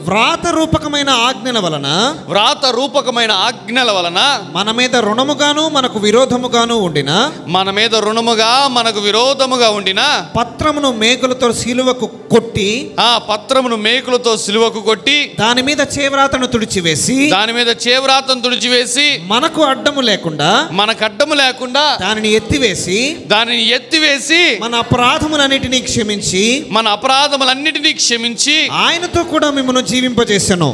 వ్రాత రూపకమైన ఆజ్ఞల వలన మన మీద రుణముగాను మనకు విరోధముగాను ఉండిన పత్రమును మేకులతో సిలువకు కొట్టి దాని మీద చేవ్రాతను తుడిచివేసి మనకు అడ్డము లేకుండా దానిని ఎత్తివేసి మన అపరాధములన్నిటినీ క్షమించి ఆయనతో కూడా మిమ్మల్ని జీవింపజేశాను.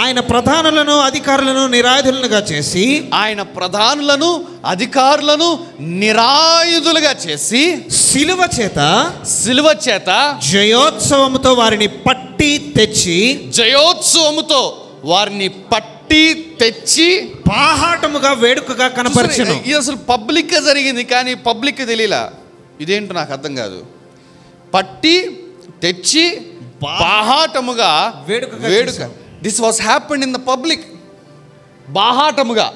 ఆయన ప్రధానులను అధికారులను నిరాయుధులుగా చేసి సిలువ చేత జయోత్సవముతో వారిని పట్టి తెచ్చి బాహాటముగా వేడుకగా కనపరిచెను. ఇది అసలు పబ్లిక్ గా జరిగింది, కానీ పబ్లిక్ తెలియలా. ఇదేంటో నాకు అర్థం కాదు. పట్టి తెచ్చి బాహాటముగా వేడుక. This was happened in the public. బాహాటముగా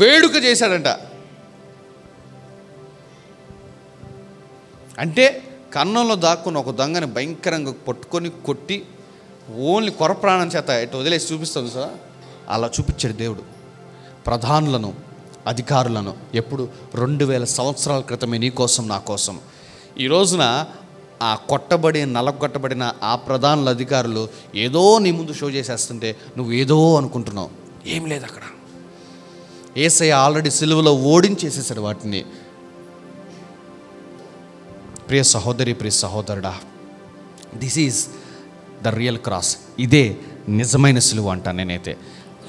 వేడుక చేశాడంట. అంటే కన్నంలో దాక్కున్న ఒక దొంగని భయంకరంగా పట్టుకొని కొట్టి ఓన్లీ కొర ప్రాణం చేత ఇటు వదిలేసి చూపిస్తుంది సార్. అలా చూపించాడు దేవుడు ప్రధానులను, అధికారులను. ఎప్పుడు 2000 సంవత్సరాల క్రితమే నీ కోసం నా కోసం. ఈ రోజున ఆ నలగొట్టబడిన ఆ ప్రధానుల అధికారులు ఏదో నీ ముందు షో చేసేస్తుంటే నువ్వు ఏదో అనుకుంటున్నావు. ఏం లేదు అక్కడ. యేసయ్య ఆల్రెడీ సిలువలో ఓడించేసేసాడు వాటిని. ప్రియ సహోదరి, ప్రియ సహోదరుడా, this is the real cross. ఇదే నిజమైన సిలువ అంటాను నేనైతే.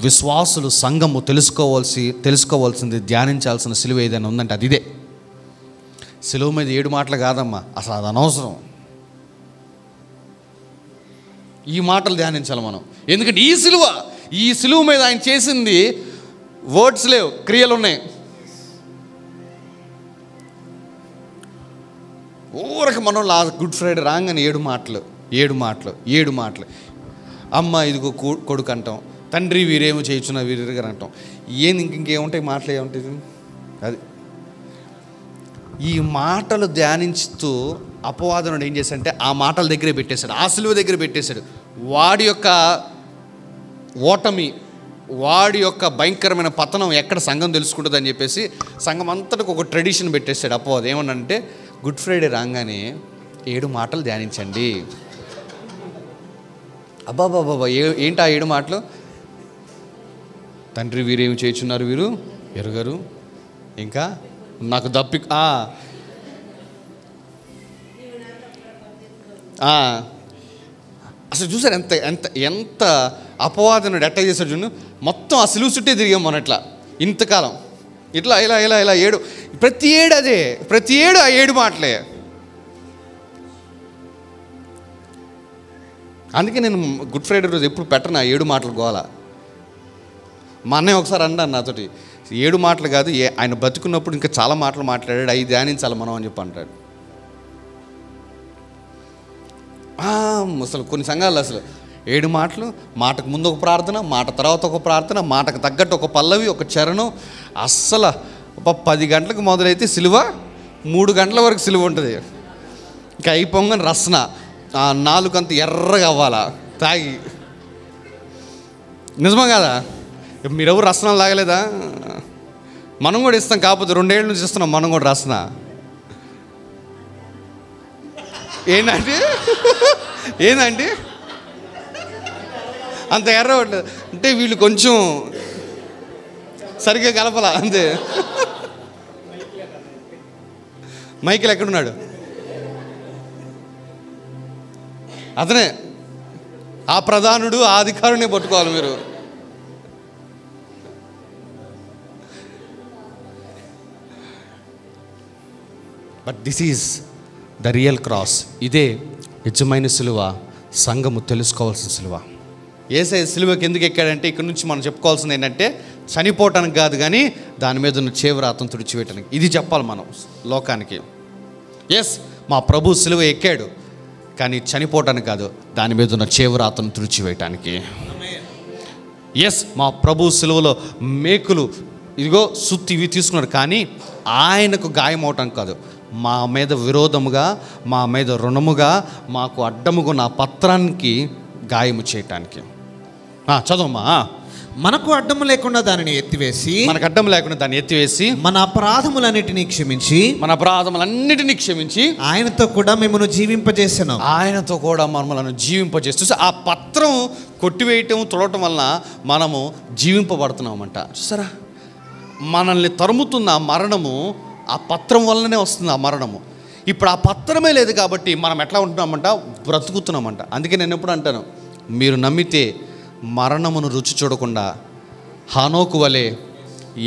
విశ్వాసులు, సంఘము తెలుసుకోవాల్సింది, ధ్యానించాల్సిన సిలువ ఏదైనా ఉందంటే అది ఇదే. సిలువ మీద 7 మాటలు కాదమ్మా, అసలు అది అనవసరం. ఈ మాటలు ధ్యానించాలి మనం. ఎందుకంటే ఈ సిలువ మీద ఆయన చేసింది వర్డ్స్ లేవు, క్రియలు ఉన్నాయి. ఊరికి మనం గుడ్ ఫ్రైడే రాగానే 7 మాటలు. అమ్మ ఇదిగో కొడుకు అంటాం, తండ్రి వీరేమో చేయించున్న వీరిగా అంటాం. ఇంకేముంటాయి మాటలు, ఏముంటాయి అది. ఈ మాటలు ధ్యానించుతూ అపవాదనుడు ఏం చేశాడంటే ఆ మాటల దగ్గరే పెట్టేశాడు, ఆ సిలువ దగ్గర పెట్టేశాడు. వాడి యొక్క ఓటమి, వాడి యొక్క భయంకరమైన పతనం ఎక్కడ సంఘం తెలుసుకుంటుంది అని చెప్పేసి సంఘం అంతటికి ఒక ట్రెడిషన్ పెట్టేశాడు అపవాదం. ఏమన్నంటే గుడ్ ఫ్రైడే రాగానే 7 మాటలు ధ్యానించండి. అబ్బాబాబా ఏంటి ఆ 7 మాటలు? తండ్రి వీరేమి చేయుచున్నారు వీరు ఎరుగరు, ఇంకా నాకు అసలు చూసారు ఎంత అపవాదనుడు అటాక్ చేశాడు చూడు. మొత్తం ఆ సిలువ చుట్టే తిరిగాం మనం ఇట్లా ఇంతకాలం, ఇట్లా ఇలా 7 ప్రతి ఏడు అదే, ప్రతి ఏడు ఆ 7 మాటలే. అందుకే నేను గుడ్ ఫ్రైడే రోజు ఎప్పుడు పెట్టను ఆ 7 మాటలు గోల. మా అన్నయ్య ఒకసారి అన్నాడు నాతోటి, 7 మాటలు కాదు, ఆయన బతుకున్నప్పుడు ఇంకా చాలా మాటలు మాట్లాడాడు, అవి ధ్యానించాలి మనం అని చెప్పి అంటాడు. అసలు కొన్ని సంఘాలు అసలు 7 మాటలు, మాటకు ముందు ఒక ప్రార్థన, మాట తర్వాత ఒక ప్రార్థన, మాటకు తగ్గట్టు ఒక పల్లవి, ఒక చరణం. అస్సలు 10 గంటలకు మొదలైతే సిలువ 3 గంటల వరకు సిలువ ఉంటుంది. ఇంకా అయిపోగానే రసన, 4 అంత ఎర్రగా అవ్వాలా తాగి. నిజమా కాదా? మీరెవరు రసనాలు తాగలేదా? మనం కూడా ఇస్తాం, కాకపోతే 2 ఏళ్ళ నుంచి ఇస్తున్నాం మనం కూడా రసన. ఏంటంటే అంత ఎర్ర అంటే వీళ్ళు కొంచెం సరిగ్గా కలపలా అంతే. మైకిల్ ఎక్కడున్నాడు? అతనే ఆ ప్రధానుడు, ఆ అధికారునే పట్టుకోవాలి మీరు. But this is the real cross. ఇదే నిజమైన సిలువ, సంఘము తెలుసుకోవాల్సిన సిలువ. యేసయ్య సిలువకి ఎందుకు ఎక్కాడంటే ఇక్కడ నుంచి మనం చెప్పుకోవాల్సింది ఏంటంటే చనిపోవటానికి కాదు, కానీ దాని మీద ఉన్న చేవ్రాతను తుడిచివేయటానికి. ఇది చెప్పాలి మనం లోకానికి. ఎస్, మా ప్రభు సిలువ ఎక్కాడు, కానీ చనిపోవటానికి కాదు, దాని మీద ఉన్న చేవ్రాతను తుడిచివేయటానికి. ఎస్, మా ప్రభు సిలువలో మేకులు ఇదిగో సుత్తి ఇవి తీసుకున్నాడు, కానీ ఆయనకు గాయం అవటం కాదు, మా మీద విరోధముగా, మా మీద రుణముగా, మాకు అడ్డముగా నా పత్రానికి గాయము చేయటానికి. చదవమ్మా. మనకు అడ్డము లేకుండా దానిని ఎత్తివేసి, మనకు అడ్డం లేకుండా దాన్ని ఎత్తివేసి, మన అపరాధములన్నిటినీ క్షమించి, మన అపరాధములన్నిటినీ క్షమించి, ఆయనతో కూడా మిమ్మల్ని జీవింపజేసాను. ఆయనతో కూడా మనలను జీవింపజేస్తూ, ఆ పత్రం కొట్టివేయటం తుడవటం వలన మనము జీవింపబడుతున్నామంట. చూసారా, మనల్ని తరుముతున్న ఆ మరణము ఆ పత్రం వల్లనే వస్తుంది. ఆ మరణము ఇప్పుడు ఆ పత్రమే లేదు కాబట్టి మనం ఎట్లా ఉంటున్నామంట, బ్రతుకుతున్నామంట. అందుకే నేను ఎప్పుడు అంటాను, మీరు నమ్మితే మరణమును రుచి చూడకుండా హానోకు వలె,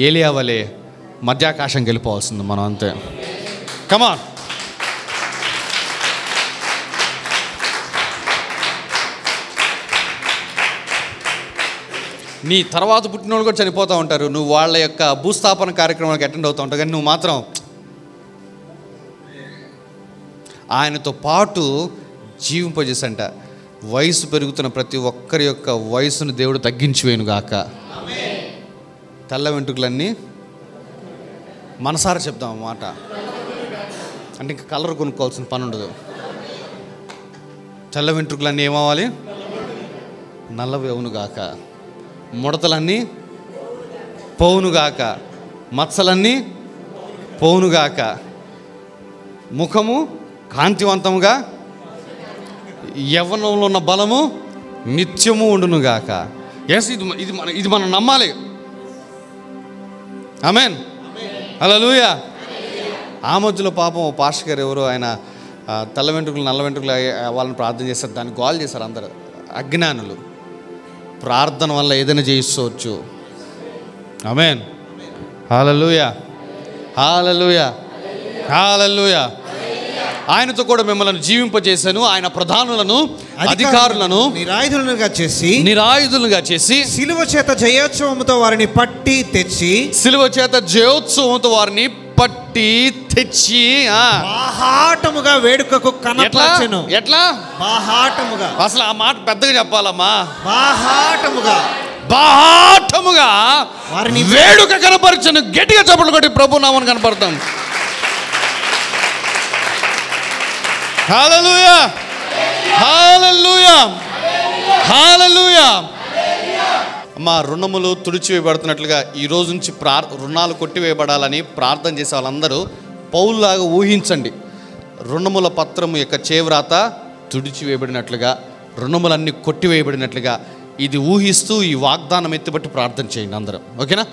ఏలియా వలె మధ్యాకాశం గెలిపోవాల్సింది మనం, అంతే. కమాన్. నీ తర్వాత పుట్టిన వాళ్ళు కూడా చనిపోతూ ఉంటారు, నువ్వు వాళ్ళ యొక్క భూస్థాపన కార్యక్రమాలకు అటెండ్ అవుతూ ఉంటావు, కానీ నువ్వు మాత్రం ఆయనతో పాటు జీవింపజేసంట. వయసు పెరుగుతున్న ప్రతి ఒక్కరి యొక్క వయసును దేవుడు తగ్గించివేయునుగాక. తెల్ల వెంట్రుకలన్నీ మనసారా చెప్తాం అన్నమాట. అంటే ఇంకా కలర్ కొనుక్కోవాల్సిన పని ఉండదు. తెల్ల వెంట్రుకలన్నీ ఏమవ్వాలి? నల్లవి అవునుగాక. ముడతలన్నీ పోవునుగాక. మచ్చలన్నీ పోవునుగాక. ముఖము కాంతివంతముగా, యవ్వనంలో ఉన్న బలము నిత్యము ఉండునుగాక. ఎస్, ఇది మనం నమ్మాలి. ఆమేన్. హల్లెలూయా. ఆ మధ్యలో పాపం పాస్టర్ గారు ఎవరో, ఆయన తెల్ల వెంట్రుకలు నల్ల వెంట్రుకలు వాళ్ళని ప్రార్థన చేస్తారు, దాన్ని గోల్ చేశారు అందరు అజ్ఞానులు. ప్రార్థన వల్ల ఏదైనా చేయించవచ్చు. ఆమేన్. హల్లెలూయా, హల్లెలూయా, హల్లెలూయా. ఆయనతో కూడా మిమ్మల్ని జీవింపజేశాను. ఆయన ప్రధానులను, అధికారులను నిరాయుధులుగా చేసి సిలువ చేత జయోత్సవముతో వారిని పట్టి తెచ్చి, సిలువ చేత జయోత్సవంతో వారిని పట్టి తెచ్చి బాహాటముగా వేడుకకు కనపరచెను. ఎట్లా? బాహాటముగా. అసలు ఆ మాట పెద్దగా చెప్పాలమ్మా. బాహాటముగా, బాహాటముగా వారిని వేడుక కనపరచను. గట్టిగా చప్పట్లు కొట్టి ప్రభు నామమున కనపడతాం. హల్లెలూయా, హల్లెలూయా, హల్లెలూయా. మా రుణములు తుడిచివేయబడుతున్నట్లుగా ఈ రోజు నుంచి రుణాలు కొట్టివేయబడాలని ప్రార్థన చేసే వాళ్ళందరూ పౌలులాగా ఊహించండి. రుణముల పత్రము యొక్క చేవ్రాత తుడిచివేయబడినట్లుగా, రుణములన్నీ కొట్టివేయబడినట్లుగా ఇది ఊహిస్తూ ఈ వాగ్దానం ఎత్తిబట్టి ప్రార్థన చేయండి అందరూ. ఓకేనా?